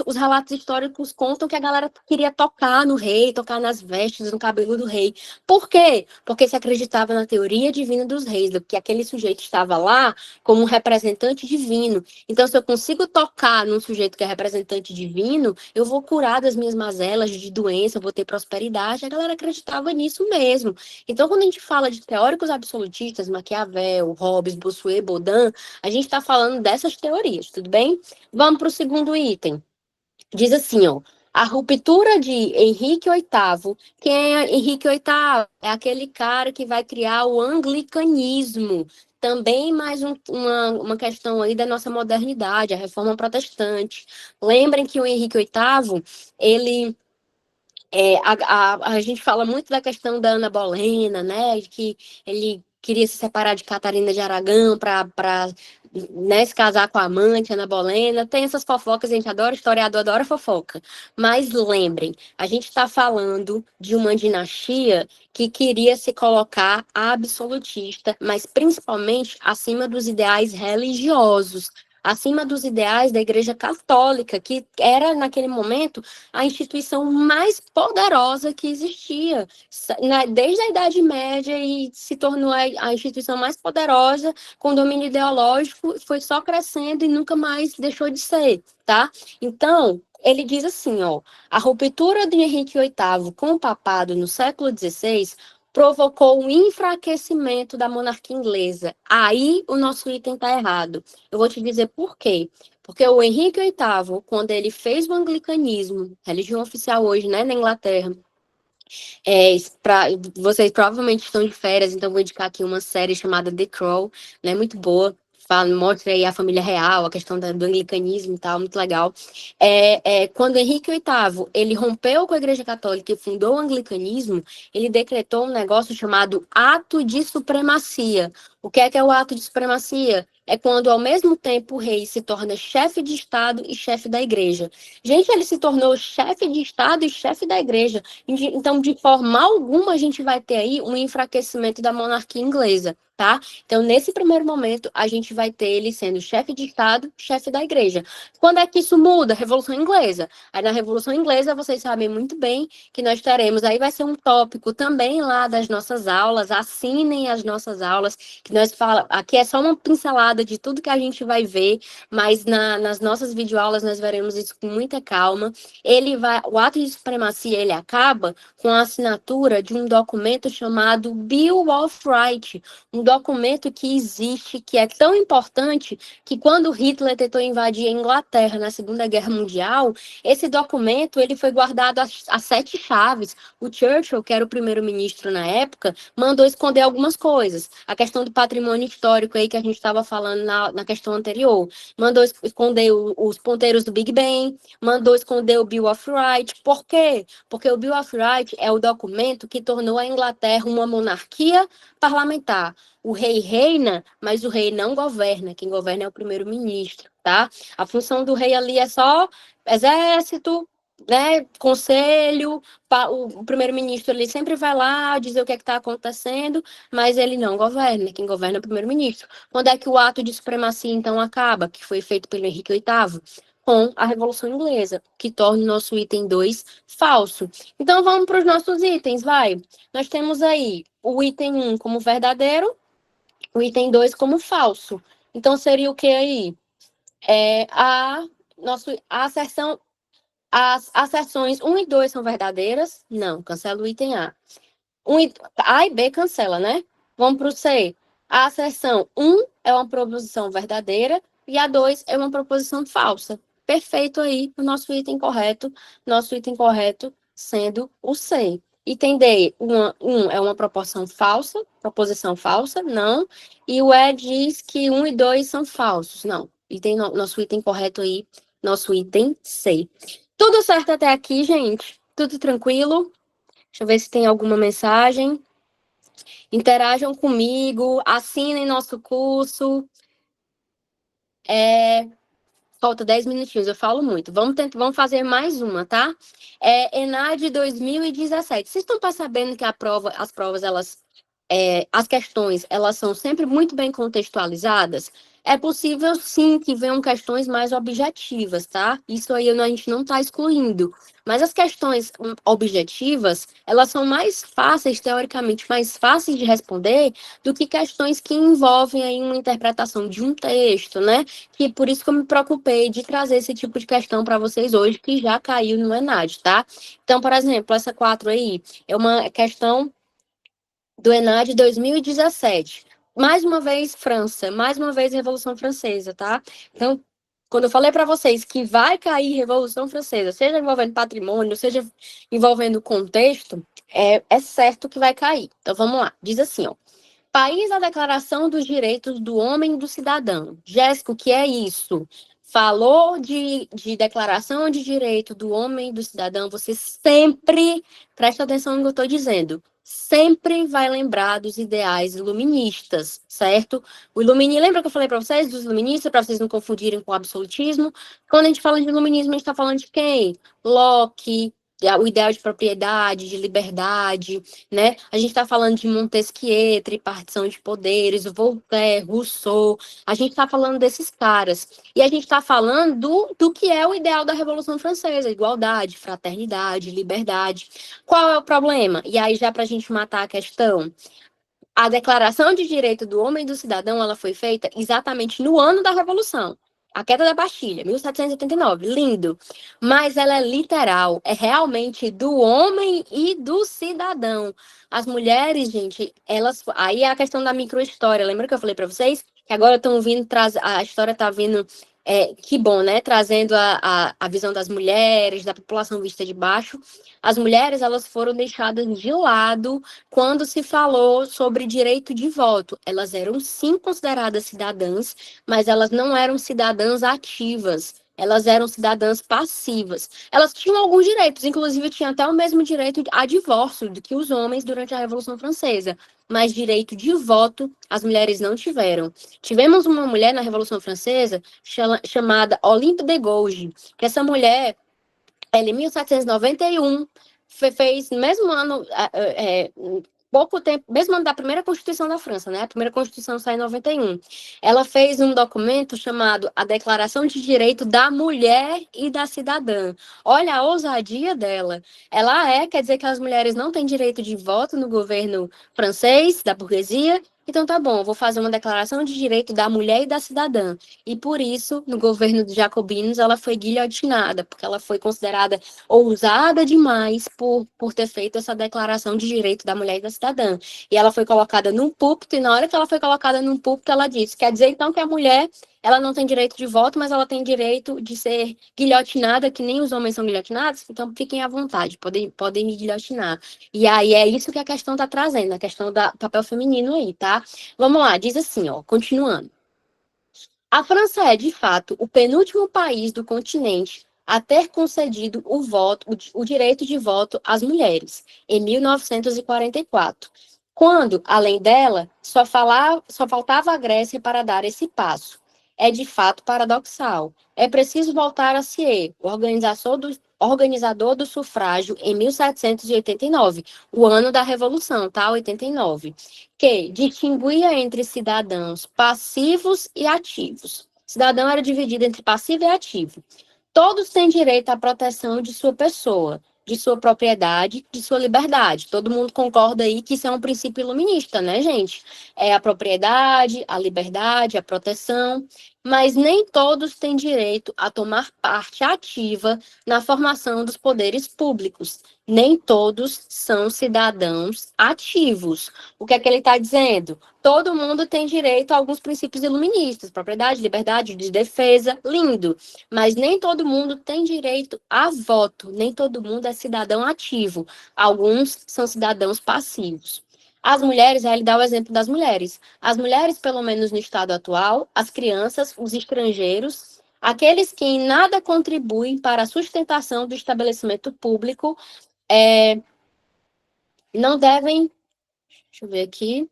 os relatos históricos contam que a galera queria tocar no rei, tocar nas vestes, no cabelo do rei. Por quê? Porque se acreditava na teoria divina dos reis, que aquele sujeito estava lá como um representante divino. Então, se eu consigo tocar num sujeito que é representante divino, eu vou curar das minhas mazelas de doença, eu vou ter prosperidade. A galera acreditava nisso mesmo. Então, quando a gente fala de teóricos absolutistas, Maquiavel, Hobbes, Bossuet, Baudin, a gente está falando dessas teorias, tudo bem? Vamos para o segundo item. Diz assim, ó, a ruptura de Henrique VIII. Quem é Henrique VIII? É aquele cara que vai criar o anglicanismo. Também mais uma questão aí da nossa modernidade, a reforma protestante. Lembrem que o Henrique VIII, ele a gente fala muito da questão da Ana Bolena, né? Que ele queria se separar de Catarina de Aragão para né, se casar com a amante, Ana Bolena. Tem essas fofocas, a gente adora, historiador adora fofoca. Mas lembrem, a gente está falando de uma dinastia que queria se colocar absolutista, mas principalmente acima dos ideais religiosos, acima dos ideais da Igreja Católica, que era, naquele momento, a instituição mais poderosa que existia, desde a Idade Média, e se tornou a instituição mais poderosa, com domínio ideológico, foi só crescendo e nunca mais deixou de ser, tá? Então, ele diz assim, ó, a ruptura de Henrique VIII com o papado no século XVI provocou um enfraquecimento da monarquia inglesa. Aí o nosso item está errado. Eu vou te dizer por quê. Porque o Henrique VIII, quando ele fez o anglicanismo, religião oficial hoje, né, na Inglaterra, vocês provavelmente estão de férias, então vou indicar aqui uma série chamada The Crown, né, muito boa. Mostra aí a família real, a questão do anglicanismo e tal, muito legal. Quando Henrique VIII ele rompeu com a Igreja Católica e fundou o anglicanismo, ele decretou um negócio chamado Ato de Supremacia. O que é o ato de supremacia? É quando, ao mesmo tempo, o rei se torna chefe de Estado e chefe da igreja. Gente, ele se tornou chefe de Estado e chefe da igreja. Então, de forma alguma, a gente vai ter aí um enfraquecimento da monarquia inglesa, tá? Então, nesse primeiro momento, a gente vai ter ele sendo chefe de Estado, chefe da igreja. Quando é que isso muda? Revolução Inglesa. Aí, na Revolução Inglesa, vocês sabem muito bem que nós teremos, aí vai ser um tópico também lá das nossas aulas, assinem as nossas aulas, que nós falamos, aqui é só uma pincelada de tudo que a gente vai ver, mas nas nossas videoaulas nós veremos isso com muita calma. O ato de supremacia, ele acaba com a assinatura de um documento chamado Bill of Rights, um documento que existe, que é tão importante que quando Hitler tentou invadir a Inglaterra na Segunda Guerra Mundial, esse documento ele foi guardado a sete chaves. O Churchill, que era o primeiro-ministro na época, mandou esconder algumas coisas. A questão do patrimônio histórico aí que a gente estava falando na questão anterior. Mandou esconder os ponteiros do Big Ben, mandou esconder o Bill of Rights. Por quê? Porque o Bill of Rights é o documento que tornou a Inglaterra uma monarquia parlamentar. O rei reina, mas o rei não governa. Quem governa é o primeiro-ministro, tá? A função do rei ali é só exército, né, conselho, o primeiro-ministro ele sempre vai lá dizer o que está acontecendo, mas ele não governa, quem governa é o primeiro-ministro. Quando é que o ato de supremacia, então, acaba, que foi feito pelo Henrique VIII? com a Revolução Inglesa, que torna o nosso item 2 falso. Então, vamos para os nossos itens, vai. Nós temos aí o item 1 como verdadeiro, o item 2 como falso. Então, seria o que aí? A asserção, as asserções 1 e 2 são verdadeiras? Não, cancela o item A. A e B cancela, né? Vamos para o C. A asserção 1 é uma proposição verdadeira e a 2 é uma proposição falsa. Perfeito aí o nosso item correto sendo o C. Item D, 1 é uma proposição falsa, não. E o E diz que 1 e 2 são falsos, não. Nosso item correto aí, nosso item C. Tudo certo até aqui, gente? Tudo tranquilo? Deixa eu ver se tem alguma mensagem. Interajam comigo, assinem nosso curso. Falta 10 minutinhos, eu falo muito. Vamos fazer mais uma, tá? ENAD 2017. Vocês estão percebendo que as provas, as questões, elas são sempre muito bem contextualizadas? É possível, sim, que venham questões mais objetivas, tá? Isso aí a gente não está excluindo. Mas as questões objetivas, elas são mais fáceis, teoricamente, mais fáceis de responder do que questões que envolvem aí uma interpretação de um texto, né? Que por isso que eu me preocupei de trazer esse tipo de questão para vocês hoje, que já caiu no ENAD, tá? Então, por exemplo, essa 4 aí é uma questão do ENAD 2017. Mais uma vez, França. Mais uma vez, Revolução Francesa, tá? Então, quando eu falei para vocês que vai cair Revolução Francesa, seja envolvendo patrimônio, seja envolvendo contexto, é certo que vai cair. Então, vamos lá. Diz assim, ó. País da Declaração dos Direitos do Homem e do Cidadão. Jéssica, o que é isso? Falou de Declaração de Direito do Homem e do Cidadão, você sempre, presta atenção no que eu estou dizendo, sempre vai lembrar dos ideais iluministas, certo? Lembra que eu falei para vocês dos iluministas, para vocês não confundirem com o absolutismo? Quando a gente fala de iluminismo, a gente está falando de quem? Locke, o ideal de propriedade, de liberdade, né? A gente está falando de Montesquieu, tripartição de poderes, Voltaire, Rousseau, a gente está falando desses caras. E a gente está falando do que é o ideal da Revolução Francesa, igualdade, fraternidade, liberdade. Qual é o problema? E aí, já para a gente matar a questão, a Declaração de Direito do Homem e do Cidadão, ela foi feita exatamente no ano da Revolução. A queda da Bastilha, 1789, lindo. Mas ela é literal, é realmente do homem e do cidadão. As mulheres, gente, elas. Aí é a questão da microhistória. Lembra que eu falei para vocês? Que agora estão vindo, a história está vindo. Que bom, né? Trazendo a visão das mulheres, da população vista de baixo. As mulheres, elas foram deixadas de lado quando se falou sobre direito de voto. Elas eram, sim, consideradas cidadãs, mas elas não eram cidadãs ativas. Elas eram cidadãs passivas. Elas tinham alguns direitos, inclusive tinham até o mesmo direito a divórcio do que os homens durante a Revolução Francesa. Mas direito de voto as mulheres não tiveram. Tivemos uma mulher na Revolução Francesa chamada Olympe de Gouges, que essa mulher, ela, em 1791, fez, no mesmo ano, pouco tempo, mesmo ano da primeira Constituição da França, né? A primeira Constituição sai em 91. Ela fez um documento chamado a Declaração de Direito da Mulher e da Cidadã. Olha a ousadia dela. Quer dizer que as mulheres não têm direito de voto no governo francês, da burguesia. Então tá bom, eu vou fazer uma declaração de direito da mulher e da cidadã. E por isso, no governo dos jacobinos, ela foi guilhotinada, porque ela foi considerada ousada demais por ter feito essa declaração de direito da mulher e da cidadã. E ela foi colocada num púlpito, e na hora que ela foi colocada num púlpito, ela disse, quer dizer então que a mulher, ela não tem direito de voto, mas ela tem direito de ser guilhotinada, que nem os homens são guilhotinados, então fiquem à vontade, podem me guilhotinar. E aí é isso que a questão está trazendo, a questão do papel feminino aí, tá? Vamos lá, diz assim, ó, continuando. A França é, de fato, o penúltimo país do continente a ter concedido o direito de voto às mulheres, em 1944, quando, além dela, só faltava a Grécia para dar esse passo. É, de fato, paradoxal. É preciso voltar a Thiers, o organizador do sufrágio, em 1789, o ano da Revolução, tá? 89, que distinguia entre cidadãos passivos e ativos. Cidadão era dividido entre passivo e ativo. Todos têm direito à proteção de sua pessoa, de sua propriedade, de sua liberdade. Todo mundo concorda aí que isso é um princípio iluminista, né, gente? É a propriedade, a liberdade, a proteção, mas nem todos têm direito a tomar parte ativa na formação dos poderes públicos. Nem todos são cidadãos ativos. O que é que ele está dizendo? Todo mundo tem direito a alguns princípios iluministas, propriedade, liberdade, de defesa, lindo. Mas nem todo mundo tem direito a voto, nem todo mundo é cidadão ativo. Alguns são cidadãos passivos. As mulheres, aí ele dá o exemplo das mulheres. As mulheres, pelo menos no estado atual, as crianças, os estrangeiros, aqueles que em nada contribuem para a sustentação do estabelecimento público, não devem. Deixa eu ver aqui.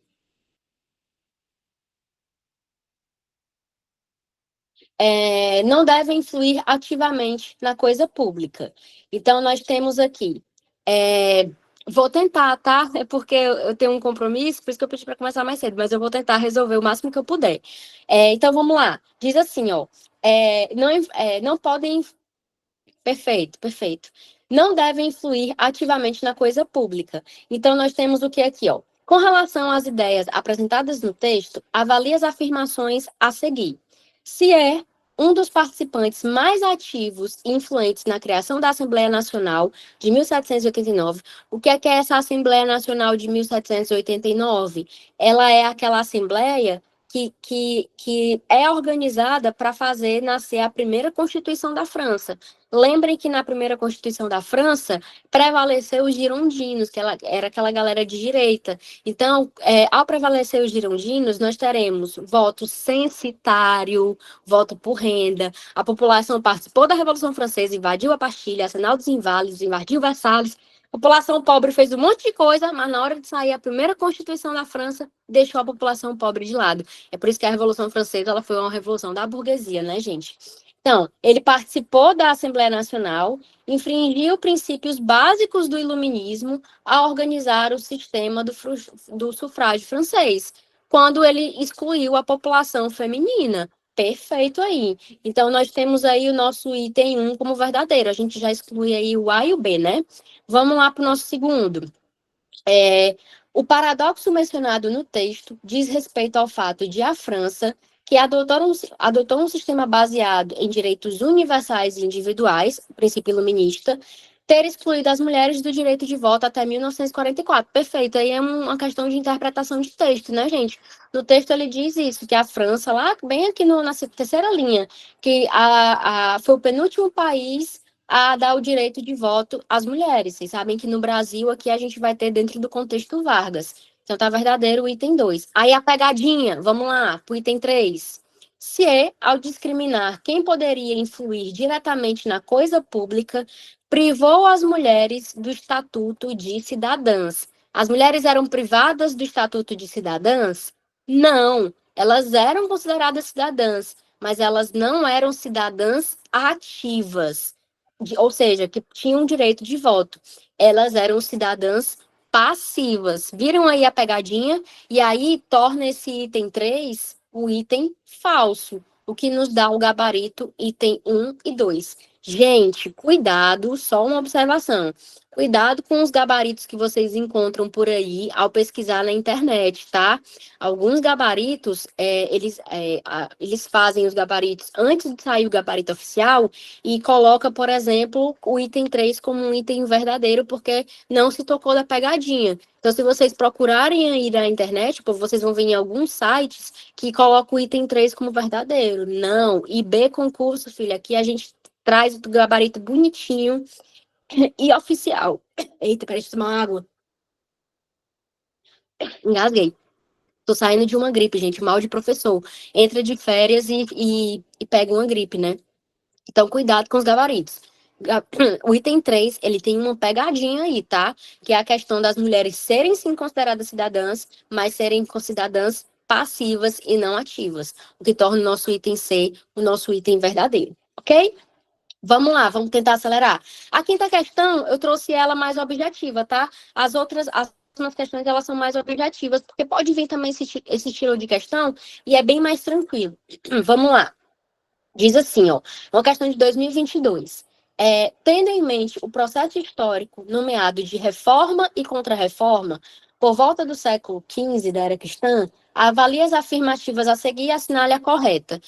Não devem influir ativamente na coisa pública. Então, nós temos aqui. Vou tentar, tá? É porque eu tenho um compromisso, por isso que eu pedi para começar mais cedo, mas eu vou tentar resolver o máximo que eu puder. Então, vamos lá. Diz assim, ó. Não podem. Perfeito, perfeito. Não devem influir ativamente na coisa pública. Então, nós temos o que aqui, ó. Com relação às ideias apresentadas no texto, avalie as afirmações a seguir. Se é um dos participantes mais ativos e influentes na criação da Assembleia Nacional de 1789, o que é essa Assembleia Nacional de 1789? Ela é aquela Assembleia que é organizada para fazer nascer a primeira Constituição da França. Lembrem que na primeira Constituição da França prevaleceu os girondinos, que era aquela galera de direita. Então, ao prevalecer os girondinos, nós teremos voto censitário, voto por renda. A população participou da Revolução Francesa, invadiu a Bastilha, Arsenal dos Inválidos, invadiu Versalhes. A população pobre fez um monte de coisa, mas na hora de sair a primeira Constituição da França, deixou a população pobre de lado. É por isso que a Revolução Francesa ela foi uma revolução da burguesia, né, gente? Então, ele participou da Assembleia Nacional, infringiu princípios básicos do iluminismo ao organizar o sistema do sufrágio francês, quando ele excluiu a população feminina. Perfeito aí. Então, nós temos aí o nosso item 1 como verdadeiro. A gente já exclui aí o A e o B, né? Vamos lá para o nosso segundo. O paradoxo mencionado no texto diz respeito ao fato de a França, que adotou um sistema baseado em direitos universais e individuais, princípio iluminista, ter excluído as mulheres do direito de voto até 1944. Perfeito, aí é uma questão de interpretação de texto, né, gente? No texto ele diz isso, que a França, lá bem aqui na terceira linha, que foi o penúltimo país a dar o direito de voto às mulheres. Vocês sabem que no Brasil, aqui a gente vai ter dentro do contexto Vargas. Então, tá verdadeiro o item 2. Aí a pegadinha, vamos lá, para o item 3. Se, ao discriminar quem poderia influir diretamente na coisa pública, privou as mulheres do Estatuto de Cidadãs. As mulheres eram privadas do Estatuto de Cidadãs? Não, elas eram consideradas cidadãs, mas elas não eram cidadãs ativas, ou seja, que tinham direito de voto. Elas eram cidadãs passivas. Viram aí a pegadinha? E aí torna esse item 3 o item falso, o que nos dá o gabarito item 1 e 2. Gente, cuidado, só uma observação. Cuidado com os gabaritos que vocês encontram por aí ao pesquisar na internet, tá? Alguns gabaritos, eles fazem os gabaritos antes de sair o gabarito oficial e coloca, por exemplo, o item 3 como um item verdadeiro, porque não se tocou da pegadinha. Então, se vocês procurarem aí na internet, tipo, vocês vão ver em alguns sites que colocam o item 3 como verdadeiro. Não. IB concurso, filha, aqui a gente traz o gabarito bonitinho e oficial. Eita, peraí, deixa eu tomar uma água. Engasguei. Tô saindo de uma gripe, gente, mal de professor. Entra de férias e pega uma gripe, né? Então, cuidado com os gabaritos. O item 3, ele tem uma pegadinha aí, tá? Que é a questão das mulheres serem sim consideradas cidadãs, mas serem cidadãs passivas e não ativas, o que torna o nosso item C o nosso item verdadeiro, ok? Vamos lá, vamos tentar acelerar. A quinta questão, eu trouxe ela mais objetiva, tá? As próximas questões, elas são mais objetivas, porque pode vir também esse estilo de questão e é bem mais tranquilo. Vamos lá. Diz assim, ó, uma questão de 2022. Tendo em mente o processo histórico nomeado de reforma e contra-reforma, por volta do século XV da era cristã, avalie as afirmativas a seguir e assinale a correta.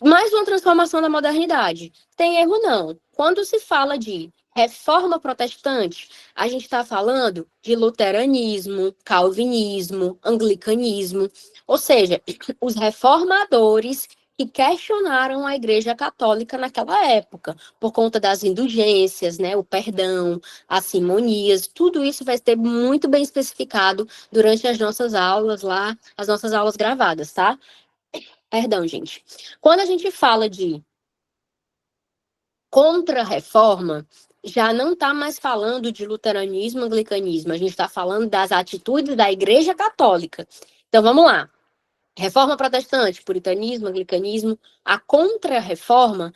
Mais uma transformação da modernidade. Tem erro, não. Quando se fala de reforma protestante, a gente está falando de luteranismo, calvinismo, anglicanismo, ou seja, os reformadores que questionaram a Igreja Católica naquela época, por conta das indulgências, né, o perdão, as simonias, tudo isso vai ter muito bem especificado durante as nossas aulas lá, as nossas aulas gravadas, tá? Perdão, gente. Quando a gente fala de contra-reforma, já não está mais falando de luteranismo, anglicanismo, a gente está falando das atitudes da Igreja Católica. Então, vamos lá. Reforma protestante, puritanismo, anglicanismo, a contra-reforma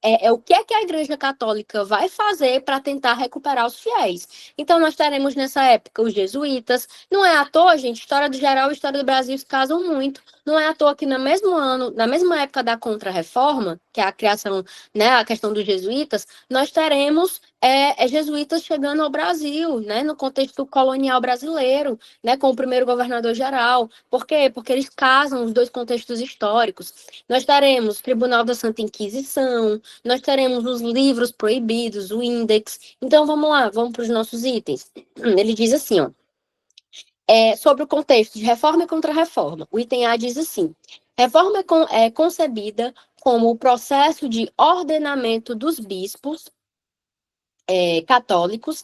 é o que é que a Igreja Católica vai fazer para tentar recuperar os fiéis. Então, nós teremos nessa época os jesuítas. Não é à toa, gente, história do geral e história do Brasil se casam muito. Não é à toa que no mesmo ano, na mesma época da contra-reforma, que é a criação, né, a questão dos jesuítas, nós teremos jesuítas chegando ao Brasil, né, no contexto colonial brasileiro, né, com o primeiro governador geral. Por quê? Porque eles casam os dois contextos históricos. Nós teremos o Tribunal da Santa Inquisição, nós teremos os livros proibidos, o Índex. Então, vamos lá, vamos para os nossos itens. Ele diz assim, ó, sobre o contexto de reforma e contra-reforma. O item A diz assim, reforma é concebida como o processo de ordenamento dos bispos católicos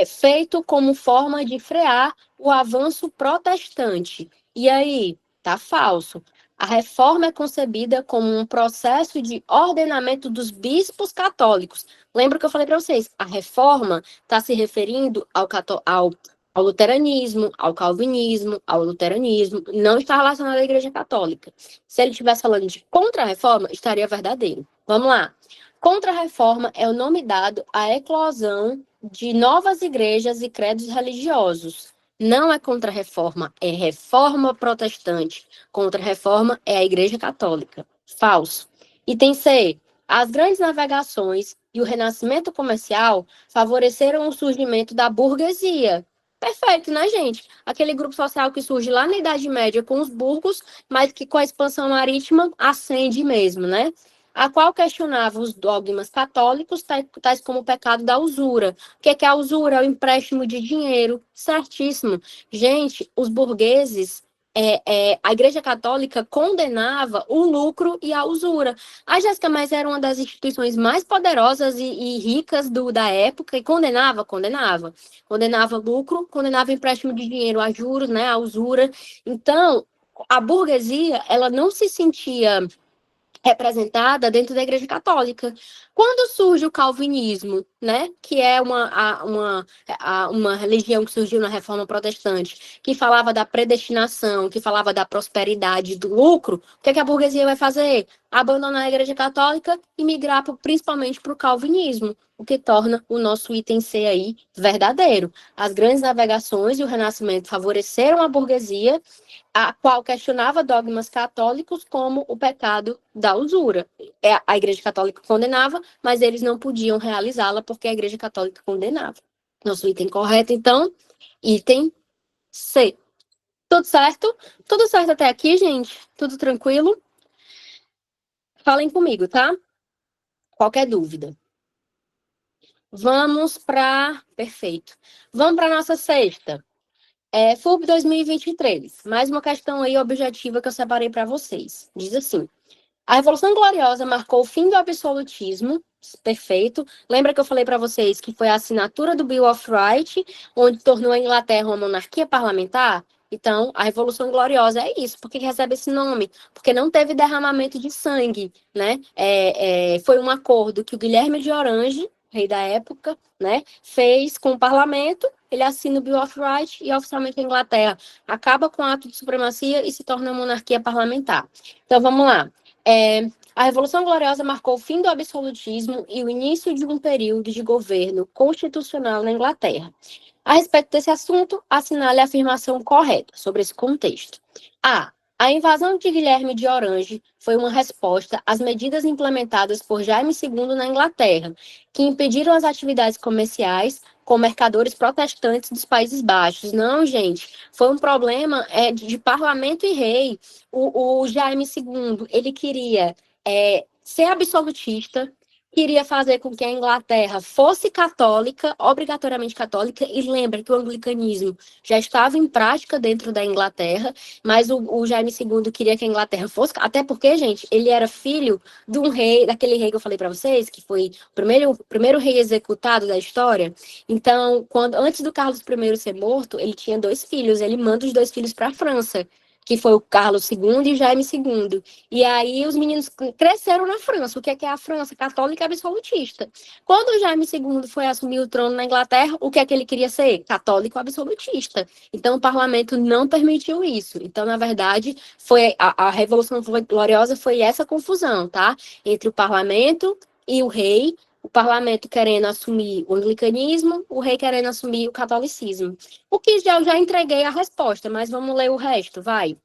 feito como forma de frear o avanço protestante. E aí, tá falso. A reforma é concebida como um processo de ordenamento dos bispos católicos. Lembra que eu falei para vocês? A reforma está se referindo ao luteranismo, ao calvinismo, ao luteranismo, não está relacionado à Igreja Católica. Se ele estivesse falando de contra-reforma, estaria verdadeiro. Vamos lá. Contra-reforma é o nome dado à eclosão de novas igrejas e credos religiosos. Não é contra-reforma, é reforma protestante. Contra-reforma é a Igreja Católica. Falso. Item C. As grandes navegações e o renascimento comercial favoreceram o surgimento da burguesia. Perfeito, né, gente? Aquele grupo social que surge lá na Idade Média com os burgos, mas que com a expansão marítima ascende mesmo, né? A qual questionava os dogmas católicos, tais como o pecado da usura. O que é a usura? É o empréstimo de dinheiro. Certíssimo. Gente, os burgueses, a Igreja Católica condenava o lucro e a usura. A Jéssica, mas era uma das instituições mais poderosas e ricas da época e condenava. Condenava lucro, condenava empréstimo de dinheiro a juros, né, a usura. Então, a burguesia, ela não se sentia representada dentro da Igreja Católica. Quando surge o calvinismo, né, que é uma religião que surgiu na Reforma Protestante, que falava da predestinação, que falava da prosperidade, do lucro, o que é que a burguesia vai fazer? Abandonar a Igreja Católica e migrar principalmente para o calvinismo, o que torna o nosso item C aí verdadeiro. As grandes navegações e o Renascimento favoreceram a burguesia, a qual questionava dogmas católicos como o pecado da usura. A Igreja Católica condenava, mas eles não podiam realizá-la porque a Igreja Católica condenava. Nosso item correto, então, item C. Tudo certo? Tudo certo até aqui, gente? Tudo tranquilo? Falem comigo, tá? Qualquer dúvida. Vamos para... Perfeito. Vamos para a nossa sexta. FUB 2023. Mais uma questão aí objetiva que eu separei para vocês. Diz assim: a Revolução Gloriosa marcou o fim do absolutismo. Perfeito. Lembra que eu falei para vocês que foi a assinatura do Bill of Rights, onde tornou a Inglaterra uma monarquia parlamentar? Então, a Revolução Gloriosa é isso. Por que recebe esse nome? Porque não teve derramamento de sangue, né? Foi um acordo que o Guilherme de Orange, rei da época, né, fez com o parlamento. Ele assina o Bill of Rights e oficialmente a Inglaterra acaba com o ato de supremacia e se torna uma monarquia parlamentar. Então, vamos lá. A Revolução Gloriosa marcou o fim do absolutismo e o início de um período de governo constitucional na Inglaterra. A respeito desse assunto, assinale a afirmação correta sobre esse contexto. A A invasão de Guilherme de Orange foi uma resposta às medidas implementadas por Jaime II na Inglaterra, que impediram as atividades comerciais com mercadores protestantes dos Países Baixos. Não, gente, foi um problema de parlamento e rei. O Jaime II, ele queria ser absolutista, queria fazer com que a Inglaterra fosse católica, obrigatoriamente católica, e lembra que o anglicanismo já estava em prática dentro da Inglaterra, mas o Jaime II queria que a Inglaterra fosse, até porque, gente, ele era filho de um rei, daquele rei que eu falei para vocês, que foi o primeiro rei executado da história. Então, antes do Carlos I ser morto, ele tinha 2 filhos, ele manda os 2 filhos para a França, que foi o Carlos II e o Jaime II. E aí os meninos cresceram na França. O que é a França? Católica absolutista. Quando o Jaime II foi assumir o trono na Inglaterra, o que é que ele queria ser? Católico absolutista. Então o parlamento não permitiu isso. Então, na verdade, foi a Revolução Gloriosa foi essa confusão, tá? Entre o parlamento e o rei, o parlamento querendo assumir o anglicanismo, o rei querendo assumir o catolicismo. O que eu já entreguei a resposta, mas vamos ler o resto, vai.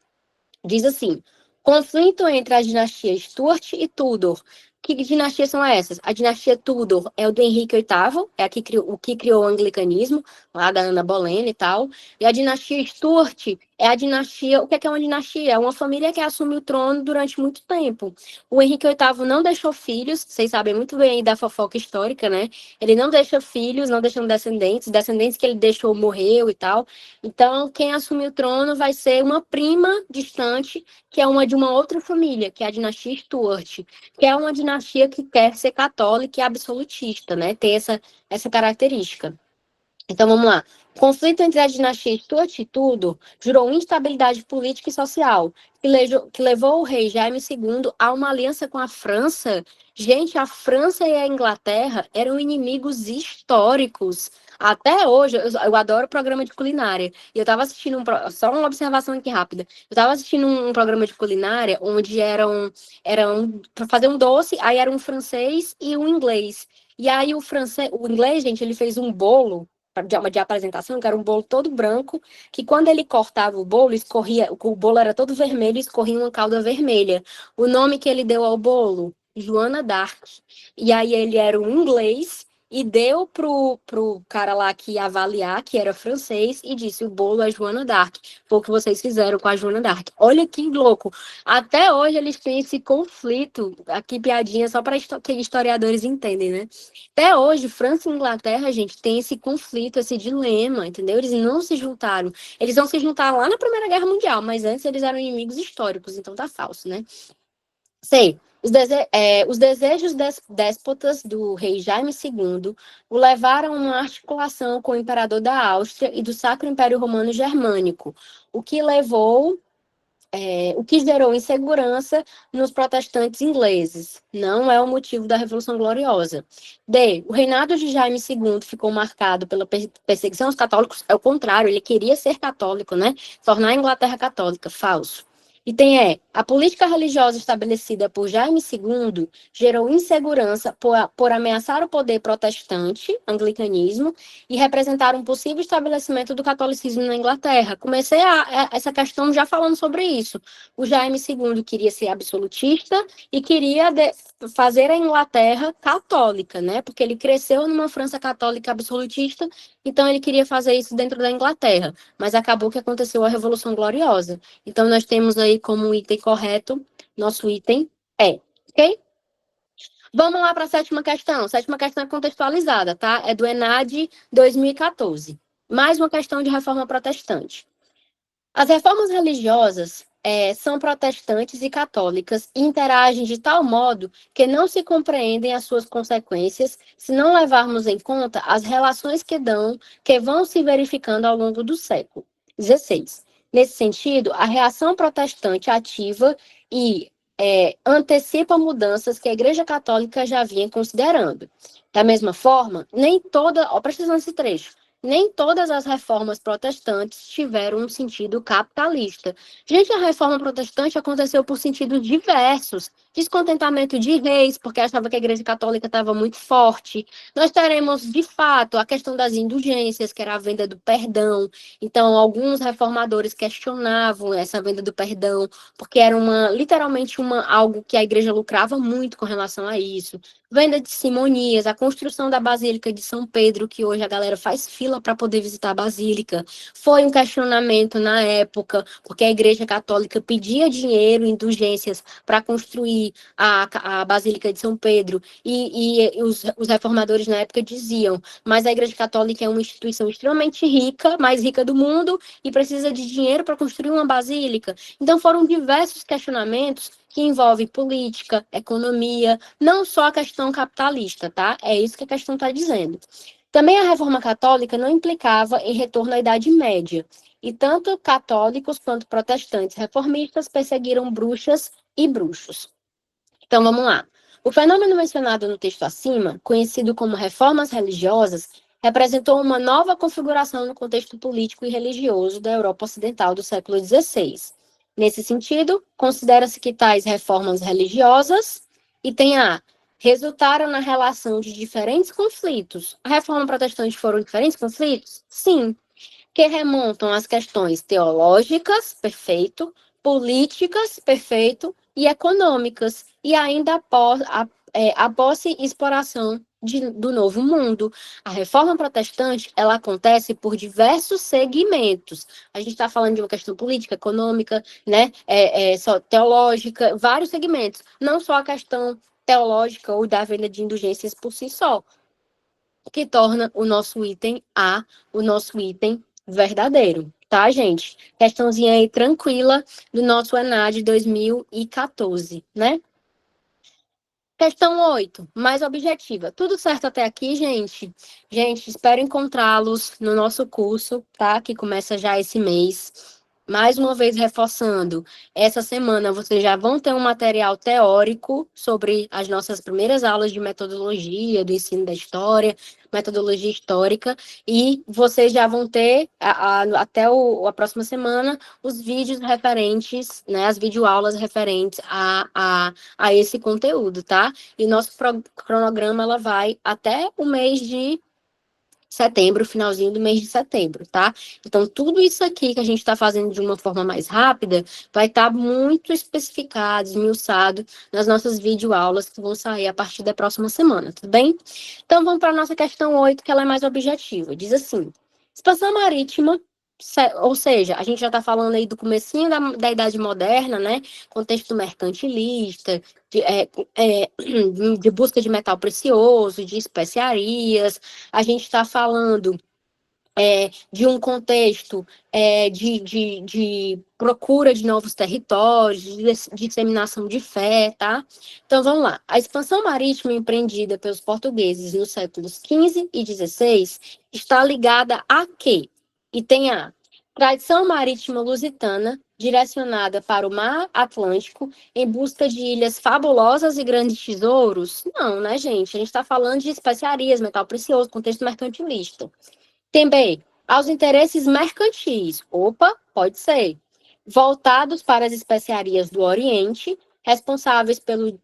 Diz assim: conflito entre as dinastias Stuart e Tudor. Que dinastias são essas? A dinastia Tudor é o do Henrique VIII, é o que criou o anglicanismo, lá da Ana Bolena e tal. E a dinastia Stuart é a dinastia. O que é uma dinastia? É uma família que assume o trono durante muito tempo. O Henrique VIII não deixou filhos, vocês sabem muito bem aí da fofoca histórica, né? Ele não deixa filhos, não deixa descendentes que ele deixou morreu e tal. Então, quem assumir o trono vai ser uma prima distante, que é uma de uma outra família, que é a dinastia Stuart, que é uma dinastia que quer ser católica e absolutista, né? Tem essa característica. Então, vamos lá. O conflito entre a dinastia Stuart e Tudor gerou instabilidade política e social, que levou o rei Jaime II a uma aliança com a França. Gente, a França e a Inglaterra eram inimigos históricos. Até hoje, eu adoro programa de culinária. E eu estava assistindo, só uma observação aqui rápida. Eu estava assistindo um programa de culinária onde eram para fazer um doce, aí era um francês e um inglês. E aí o inglês, gente, ele fez um bolo de apresentação, que era um bolo todo branco, que quando ele cortava o bolo, o bolo era todo vermelho e escorria uma calda vermelha. O nome que ele deu ao bolo, Joana d'Arc. E aí ele era um inglês e deu pro cara lá que ia avaliar, que era francês, e disse: o bolo é Joana d'Arc. Foi o que vocês fizeram com a Joana d'Arc. Olha que louco. Até hoje eles têm esse conflito. Aqui, piadinha, só para que historiadores entendem, né? Até hoje, França e Inglaterra, gente, tem esse conflito, esse dilema, entendeu? Eles não se juntaram. Eles vão se juntar lá na Primeira Guerra Mundial, mas antes eles eram inimigos históricos, então tá falso, né? Sei. Os desejos déspotas do rei Jaime II o levaram a uma articulação com o imperador da Áustria e do Sacro Império Romano Germânico, o que gerou insegurança nos protestantes ingleses. Não é o motivo da Revolução Gloriosa. D. O reinado de Jaime II ficou marcado pela perseguição aos católicos. É o contrário, ele queria ser católico, né? Tornar a Inglaterra católica. Falso. Item E. A política religiosa estabelecida por Jaime II gerou insegurança por ameaçar o poder protestante, anglicanismo, e representar um possível estabelecimento do catolicismo na Inglaterra. Comecei essa questão já falando sobre isso. O Jaime II queria ser absolutista e queria fazer a Inglaterra católica, né? Porque ele cresceu numa França católica absolutista, então ele queria fazer isso dentro da Inglaterra. Mas acabou que aconteceu a Revolução Gloriosa. Então nós temos aí como item correto, nosso item é, ok? Vamos lá para a sétima questão. Sétima questão é contextualizada, tá? É do ENAD 2014. Mais uma questão de reforma protestante. As reformas religiosas são protestantes e católicas e interagem de tal modo que não se compreendem as suas consequências se não levarmos em conta as relações que vão se verificando ao longo do século XVI. Nesse sentido, a reação protestante ativa e antecipa mudanças que a Igreja Católica já vinha considerando. Da mesma forma, nem toda... presta atenção nesse trecho. nem todas as reformas protestantes tiveram um sentido capitalista. Gente, a reforma protestante aconteceu por sentidos diversos. Descontentamento de reis, porque achava que a Igreja Católica estava muito forte. Nós teremos, de fato, a questão das indulgências, que era a venda do perdão. Então, alguns reformadores questionavam essa venda do perdão, porque era literalmente algo que a igreja lucrava muito com relação a isso. Venda de simonias, a construção da Basílica de São Pedro, que hoje a galera faz fila para poder visitar a Basílica, foi um questionamento na época, porque a Igreja Católica pedia dinheiro, indulgências, para construir a Basílica de São Pedro, e os reformadores na época diziam, mas a Igreja Católica é uma instituição extremamente rica, mais rica do mundo, e precisa de dinheiro para construir uma basílica. Então foram diversos questionamentos que envolvem política, economia, não só a questão capitalista, tá? É isso que a questão está dizendo. Também a Reforma Católica não implicava em retorno à Idade Média, e tanto católicos quanto protestantes reformistas perseguiram bruxas e bruxos. Então, vamos lá. O fenômeno mencionado no texto acima, conhecido como reformas religiosas, representou uma nova configuração no contexto político e religioso da Europa Ocidental do século XVI. Nesse sentido, considera-se que tais reformas religiosas, item A, resultaram na relação de diferentes conflitos. A reforma protestante foram diferentes conflitos? Sim, que remontam às questões teológicas, perfeito, políticas, perfeito, e econômicas, e ainda a posse e exploração do novo mundo. A reforma protestante, ela acontece por diversos segmentos. A gente está falando de uma questão política, econômica, né, só teológica, vários segmentos, não só a questão teológica ou da venda de indulgências por si só, que torna o nosso item A, o nosso item verdadeiro, tá, gente? Questãozinha aí tranquila do nosso ENAD 2014, né? Questão 8, mais objetiva. Tudo certo até aqui, gente? Gente, espero encontrá-los no nosso curso, tá? Que começa já esse mês. Mais uma vez reforçando, essa semana vocês já vão ter um material teórico sobre as nossas primeiras aulas de metodologia, do ensino da história, metodologia histórica, e vocês já vão ter, até a próxima semana, os vídeos referentes, né, as videoaulas referentes a esse conteúdo, tá? E nosso cronograma, ela vai até o mês de setembro, finalzinho do mês de setembro, tá? Então, tudo isso aqui que a gente está fazendo de uma forma mais rápida vai estar muito especificado, esmiuçado nas nossas videoaulas que vão sair a partir da próxima semana, tudo bem? Então, vamos para a nossa questão 8, que ela é mais objetiva. Diz assim, expansão marítima, ou seja, a gente já está falando aí do comecinho da Idade Moderna, né? Contexto mercantilista, de busca de metal precioso, de especiarias. A gente está falando de um contexto de procura de novos territórios, de disseminação de fé, tá? Então, vamos lá. A expansão marítima empreendida pelos portugueses nos séculos XV e XVI está ligada a quê? Item A, tradição marítima lusitana, direcionada para o mar Atlântico em busca de ilhas fabulosas e grandes tesouros? Não, né, gente? A gente está falando de especiarias, metal precioso, contexto mercantilista. Também, aos interesses mercantis. Opa, pode ser. Voltados para as especiarias do Oriente, responsáveis pelo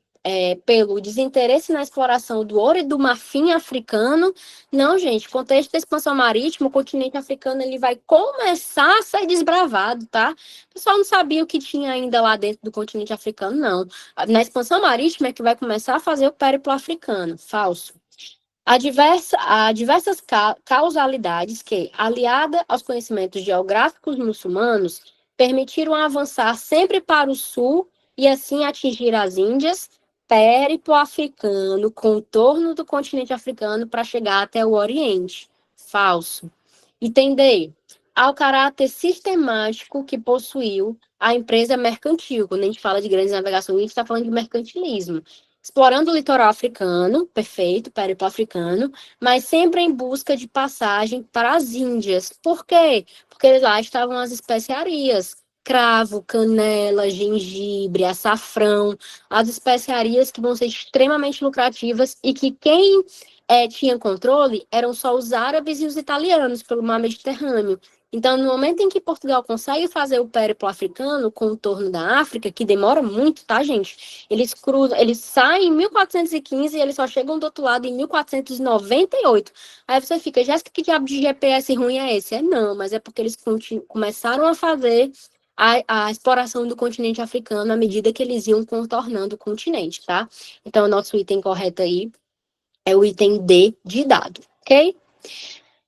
desinteresse na exploração do ouro e do marfim africano. Não, gente, contexto da expansão marítima, o continente africano ele vai começar a ser desbravado, tá? O pessoal não sabia o que tinha ainda lá dentro do continente africano, não. Na expansão marítima é que vai começar a fazer o périplo africano. Falso. Há diversas causalidades que, aliada aos conhecimentos geográficos muçulmanos, permitiram avançar sempre para o sul e assim atingir as Índias, périplo africano, contorno do continente africano para chegar até o Oriente. Falso. Entender ao caráter sistemático que possuiu a empresa mercantil. Quando a gente fala de grandes navegações, a gente está falando de mercantilismo. Explorando o litoral africano, perfeito, périplo africano, mas sempre em busca de passagem para as Índias. Por quê? Porque lá estavam as especiarias, cravo, canela, gengibre, açafrão, as especiarias que vão ser extremamente lucrativas e que quem tinha controle eram só os árabes e os italianos pelo mar Mediterrâneo. Então, no momento em que Portugal consegue fazer o périplo africano, o contorno da África, que demora muito, tá, gente? Eles cruzam, eles saem em 1415 e eles só chegam do outro lado em 1498. Aí você fica, Jéssica, que diabo de GPS ruim é esse? Não, mas é porque eles começaram a fazer a exploração do continente africano à medida que eles iam contornando o continente, tá? Então, o nosso item correto aí é o item D de dado, ok?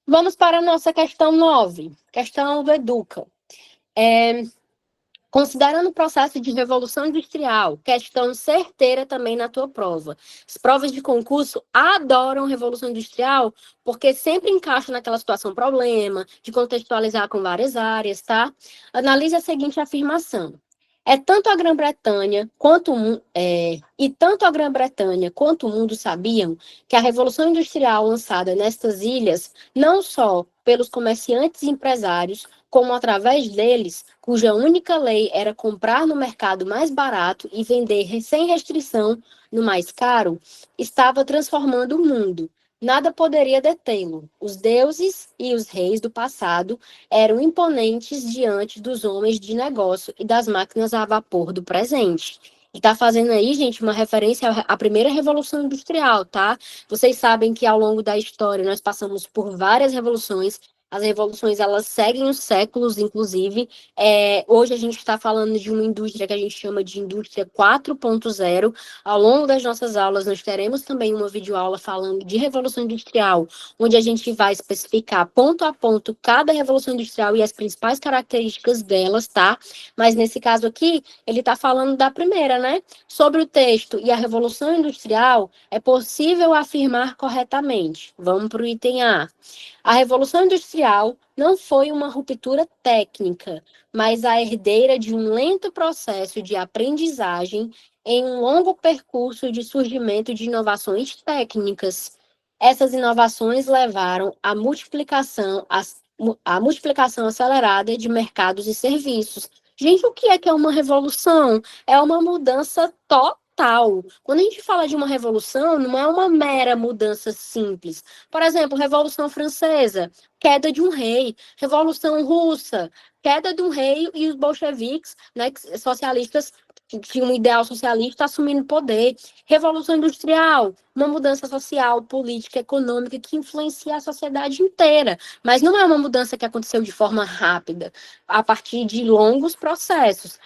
Vamos para a nossa questão 9, questão do Educa. Considerando o processo de revolução industrial, questão certeira também na tua prova. As provas de concurso adoram revolução industrial porque sempre encaixa naquela situação problema, de contextualizar com várias áreas, tá? Analise a seguinte afirmação. Tanto a Grã-Bretanha quanto o mundo sabiam que a revolução industrial lançada nestas ilhas, não só pelos comerciantes e empresários, como através deles, cuja única lei era comprar no mercado mais barato e vender sem restrição no mais caro, estava transformando o mundo. Nada poderia detê-lo. Os deuses e os reis do passado eram imponentes diante dos homens de negócio e das máquinas a vapor do presente. E tá fazendo aí, gente, uma referência à primeira revolução industrial, tá? Vocês sabem que ao longo da história nós passamos por várias revoluções. As revoluções, elas seguem os séculos, inclusive. Hoje a gente está falando de uma indústria que a gente chama de indústria 4.0. Ao longo das nossas aulas, nós teremos também uma videoaula falando de revolução industrial, onde a gente vai especificar ponto a ponto cada revolução industrial e as principais características delas, tá? Mas nesse caso aqui, ele está falando da primeira, né? Sobre o texto e a revolução industrial, é possível afirmar corretamente. Vamos para o item A. A Revolução Industrial não foi uma ruptura técnica, mas a herdeira de um lento processo de aprendizagem em um longo percurso de surgimento de inovações técnicas. Essas inovações levaram à multiplicação acelerada de mercados e serviços. Gente, o que é uma revolução? É uma mudança total. Quando a gente fala de uma revolução, não é uma mera mudança simples. Por exemplo, Revolução Francesa, queda de um rei. Revolução Russa, queda de um rei e os bolcheviques, né, socialistas, que tinham um ideal socialista, assumindo poder. Revolução Industrial, uma mudança social, política, econômica que influencia a sociedade inteira. Mas não é uma mudança que aconteceu de forma rápida, a partir de longos processos.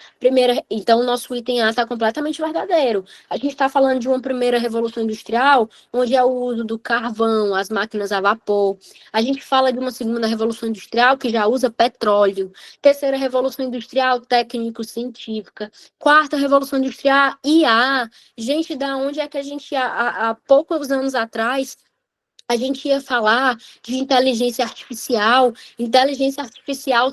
Então, o nosso item A está completamente verdadeiro. A gente está falando de uma primeira revolução industrial, onde é o uso do carvão, as máquinas a vapor. A gente fala de uma segunda revolução industrial, que já usa petróleo. Terceira revolução industrial, técnico-científica. Quarta revolução industrial, IA. Gente, da onde é que a gente, há poucos anos atrás, a gente ia falar de inteligência artificial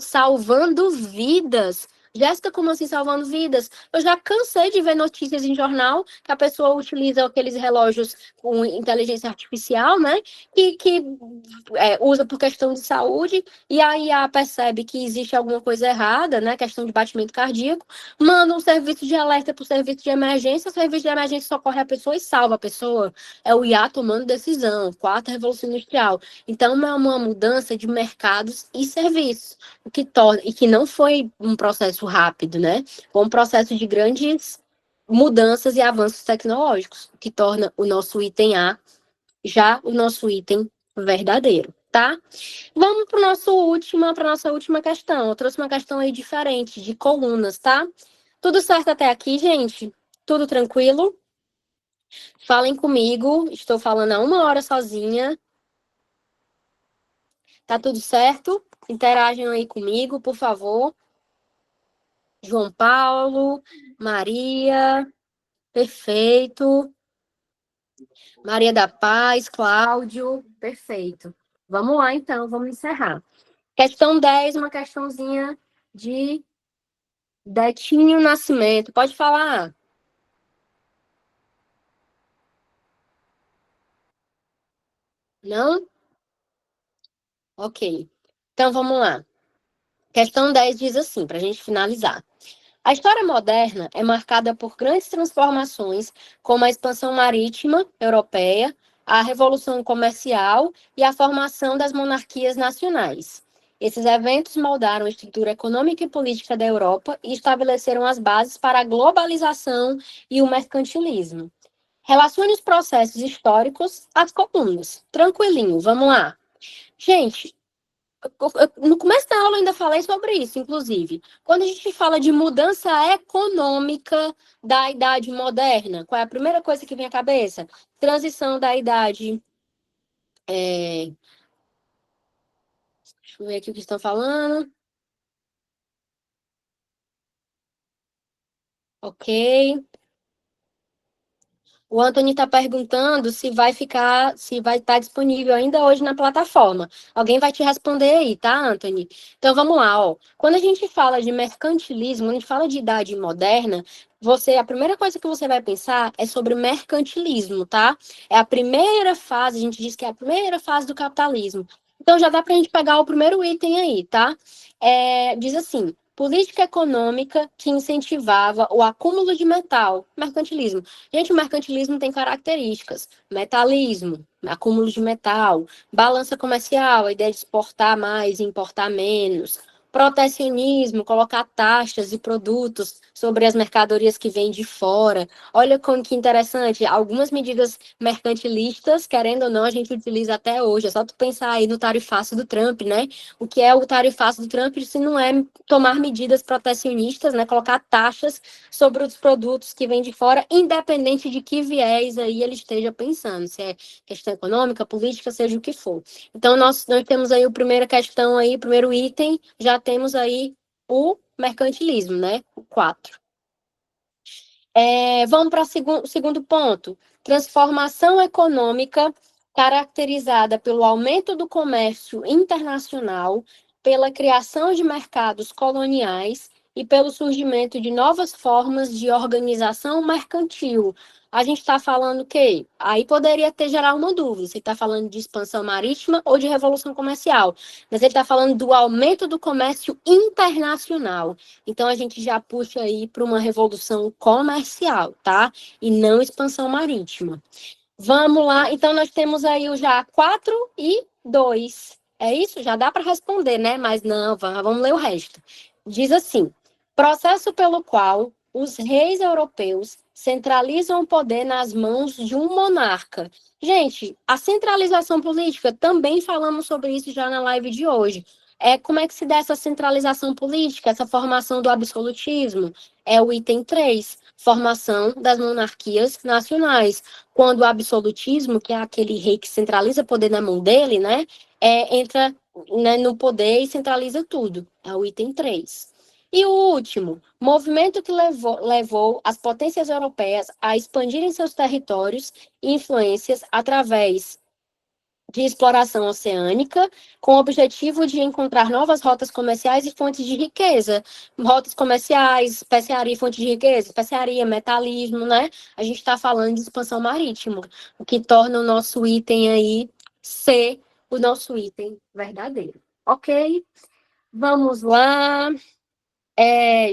salvando vidas. Jéssica, como assim salvando vidas? Eu já cansei de ver notícias em jornal que a pessoa utiliza aqueles relógios com inteligência artificial, né? Que usa por questão de saúde, e aí a percebe que existe alguma coisa errada, né? Questão de batimento cardíaco, manda um serviço de alerta para o serviço de emergência, o serviço de emergência socorre a pessoa e salva a pessoa. É o IA tomando decisão, quarta revolução industrial. Então, é uma mudança de mercados e serviços, o que torna, e que não foi um processo rápido, né? Foi um processo de grandes mudanças e avanços tecnológicos, o que torna o nosso item A já o nosso item verdadeiro, tá? Vamos para nossa última questão. Eu trouxe uma questão aí diferente, de colunas, tá? Tudo certo até aqui, gente? Tudo tranquilo? Falem comigo, estou falando há 1 hora sozinha. Tá tudo certo? Interajam aí comigo, por favor. João Paulo, Maria, perfeito. Maria da Paz, Cláudio, perfeito. Vamos lá, então, vamos encerrar. Questão 10, uma questãozinha de Detinho Nascimento. Pode falar. Não? Ok. Então, vamos lá. Questão 10 diz assim, para a gente finalizar. A história moderna é marcada por grandes transformações, como a expansão marítima europeia, a Revolução Comercial e a formação das monarquias nacionais. Esses eventos moldaram a estrutura econômica e política da Europa e estabeleceram as bases para a globalização e o mercantilismo. Relacione os processos históricos às colunas. Tranquilinho, vamos lá. Gente, no começo da aula eu ainda falei sobre isso, inclusive. Quando a gente fala de mudança econômica da Idade Moderna, qual é a primeira coisa que vem à cabeça? Transição da Idade. Deixa eu ver aqui o que estão falando. Ok. O Anthony está perguntando se vai estar disponível ainda hoje na plataforma. Alguém vai te responder aí, tá, Anthony? Então vamos lá, ó. Quando a gente fala de mercantilismo, quando a gente fala de idade moderna, a primeira coisa que você vai pensar é sobre mercantilismo, tá? É a primeira fase, a gente diz que é a primeira fase do capitalismo. Então já dá para a gente pegar o primeiro item aí, tá? Diz assim: política econômica que incentivava o acúmulo de metal, mercantilismo. Gente, o mercantilismo tem características: metalismo, acúmulo de metal, balança comercial, a ideia de exportar mais e importar menos, protecionismo, colocar taxas e produtos sobre as mercadorias que vêm de fora. Olha como que interessante, algumas medidas mercantilistas, querendo ou não, a gente utiliza até hoje. É só tu pensar aí no tarifaço do Trump, né? O que é o tarifaço do Trump se não é tomar medidas protecionistas, né? Colocar taxas sobre os produtos que vêm de fora, independente de que viés aí ele esteja pensando, se é questão econômica, política, seja o que for. Então, nós temos aí a primeira questão aí, o primeiro item, já temos aí o mercantilismo, né? O 4. Vamos para o segundo ponto. Transformação econômica caracterizada pelo aumento do comércio internacional, pela criação de mercados coloniais e pelo surgimento de novas formas de organização mercantil. A gente está falando o quê? Aí poderia ter gerar uma dúvida, se está falando de expansão marítima ou de revolução comercial. Mas ele está falando do aumento do comércio internacional. Então, a gente já puxa aí para uma revolução comercial, tá? E não expansão marítima. Vamos lá. Então, nós temos aí o já 4 e 2. É isso? Já dá para responder, né? Mas não, vamos ler o resto. Diz assim: processo pelo qual os reis europeus centralizam o poder nas mãos de um monarca. Gente, a centralização política, também falamos sobre isso já na live de hoje. Como é que se dá essa centralização política, essa formação do absolutismo? É o item 3, formação das monarquias nacionais. Quando o absolutismo, que é aquele rei que centraliza o poder na mão dele, né, entra, né, no poder e centraliza tudo. É o item 3. E o último, movimento que levou as potências europeias a expandirem seus territórios e influências através de exploração oceânica, com o objetivo de encontrar novas rotas comerciais e fontes de riqueza. Rotas comerciais, especiaria, fonte de riqueza, especiaria, metalismo, né? A gente está falando de expansão marítima, o que torna o nosso item aí ser o nosso item verdadeiro. Ok? Vamos lá.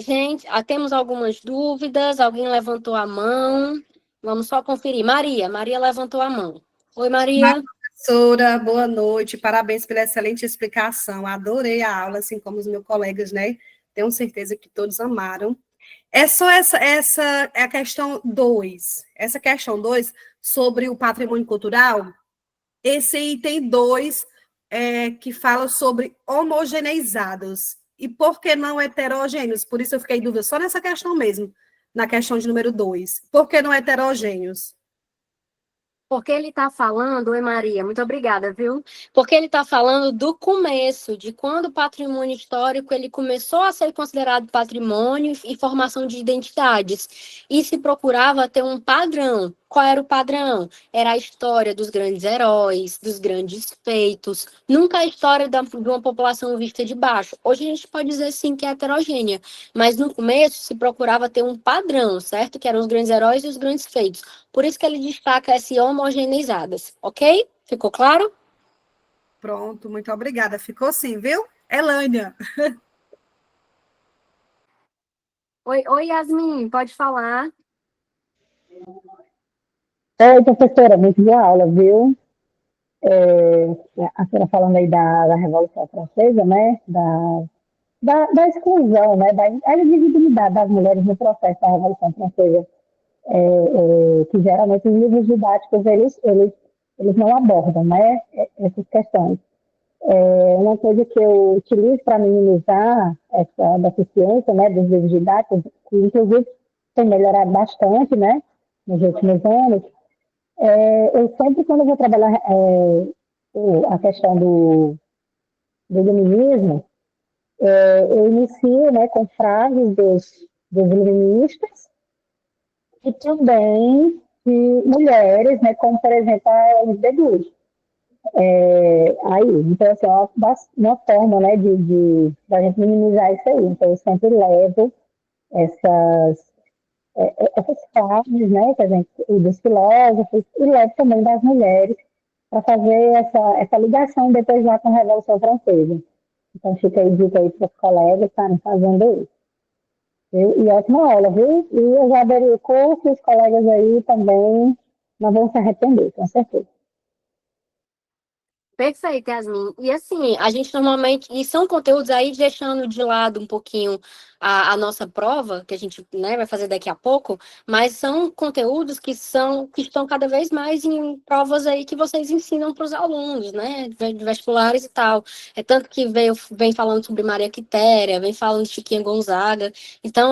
Gente, temos algumas dúvidas. Alguém levantou a mão. Vamos só conferir. Maria levantou a mão. Oi, Maria. Professora, boa noite, parabéns pela excelente explicação, adorei a aula, assim como os meus colegas, né? Tenho certeza que todos amaram. É só essa é a questão 2. Essa questão 2 sobre o patrimônio cultural, esse item 2 que fala sobre homogeneizados. E por que não heterogêneos? Por isso eu fiquei em dúvida só nessa questão mesmo, na questão de número 2. Por que não heterogêneos? Porque ele está falando, oi Maria, muito obrigada, viu? Porque ele está falando do começo, de quando o patrimônio histórico ele começou a ser considerado patrimônio e formação de identidades. E se procurava ter um padrão. Qual era o padrão? Era a história dos grandes heróis, dos grandes feitos, nunca a história de uma população vista de baixo. Hoje a gente pode dizer sim que é heterogênea, mas no começo se procurava ter um padrão, certo? Que eram os grandes heróis e os grandes feitos. Por isso que ele destaca as homogeneizadas, ok? Ficou claro? Pronto, muito obrigada. Ficou sim, viu? Elânia. Oi, Yasmin, pode falar. Oi, professora, muito boa aula, viu? A senhora falando aí da Revolução Francesa, né? Da exclusão, né? Da invisibilidade das mulheres no processo da Revolução Francesa, que geralmente os livros didáticos eles não abordam, né? Essas questões. Uma coisa que eu utilizo para minimizar essa deficiência, né, dos livros didáticos, que inclusive tem melhorado bastante, né, nos últimos anos, eu sempre, quando eu vou trabalhar a questão do iluminismo, eu inicio, né, com frases dos iluministas e também de mulheres, né, como, por exemplo, a Elizabeth. Aí, então, assim, é uma forma, né, da gente minimizar isso aí. Então, eu sempre levo essas, essas frases, né, que a gente, e dos filósofos, e levo também das mulheres, para fazer essa ligação depois lá com a Revolução Francesa. Então, fica aí dica aí para os colegas estarem fazendo isso. E ótima aula, viu? E eu já aderi o curso, os colegas aí também não vão se arrepender, com certeza. Perfeito, Yasmin. E assim, a gente normalmente, e são conteúdos aí deixando de lado um pouquinho a nossa prova, que a gente, né, vai fazer daqui a pouco, mas são conteúdos que estão cada vez mais em provas aí que vocês ensinam para os alunos, né, de vestibulares e tal. É tanto que vem falando sobre Maria Quitéria, vem falando de Chiquinha Gonzaga. Então,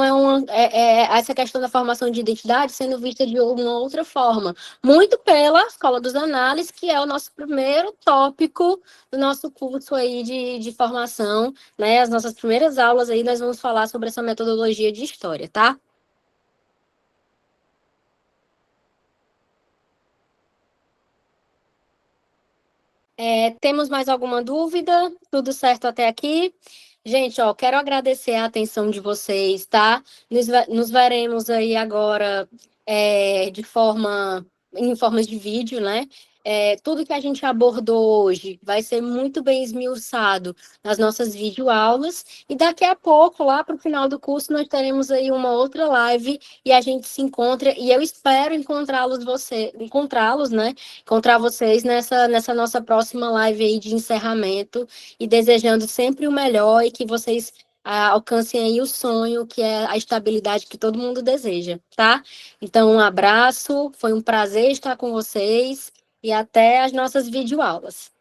essa questão da formação de identidade sendo vista de uma outra forma muito pela Escola dos Análises, que é o nosso primeiro tópico do nosso curso aí de formação, né? As nossas primeiras aulas aí, nós vamos falar sobre essa metodologia de história, tá? Temos mais alguma dúvida? Tudo certo até aqui? Gente, ó, quero agradecer a atenção de vocês, tá? Nos veremos aí agora em formas de vídeo, né? Tudo que a gente abordou hoje vai ser muito bem esmiuçado nas nossas videoaulas e daqui a pouco, lá para o final do curso, nós teremos aí uma outra live e a gente se encontra e eu espero encontrá-los, né? Encontrar vocês nessa nossa próxima live aí de encerramento e desejando sempre o melhor e que vocês alcancem aí o sonho, que é a estabilidade que todo mundo deseja, tá? Então, um abraço, foi um prazer estar com vocês e até as nossas videoaulas.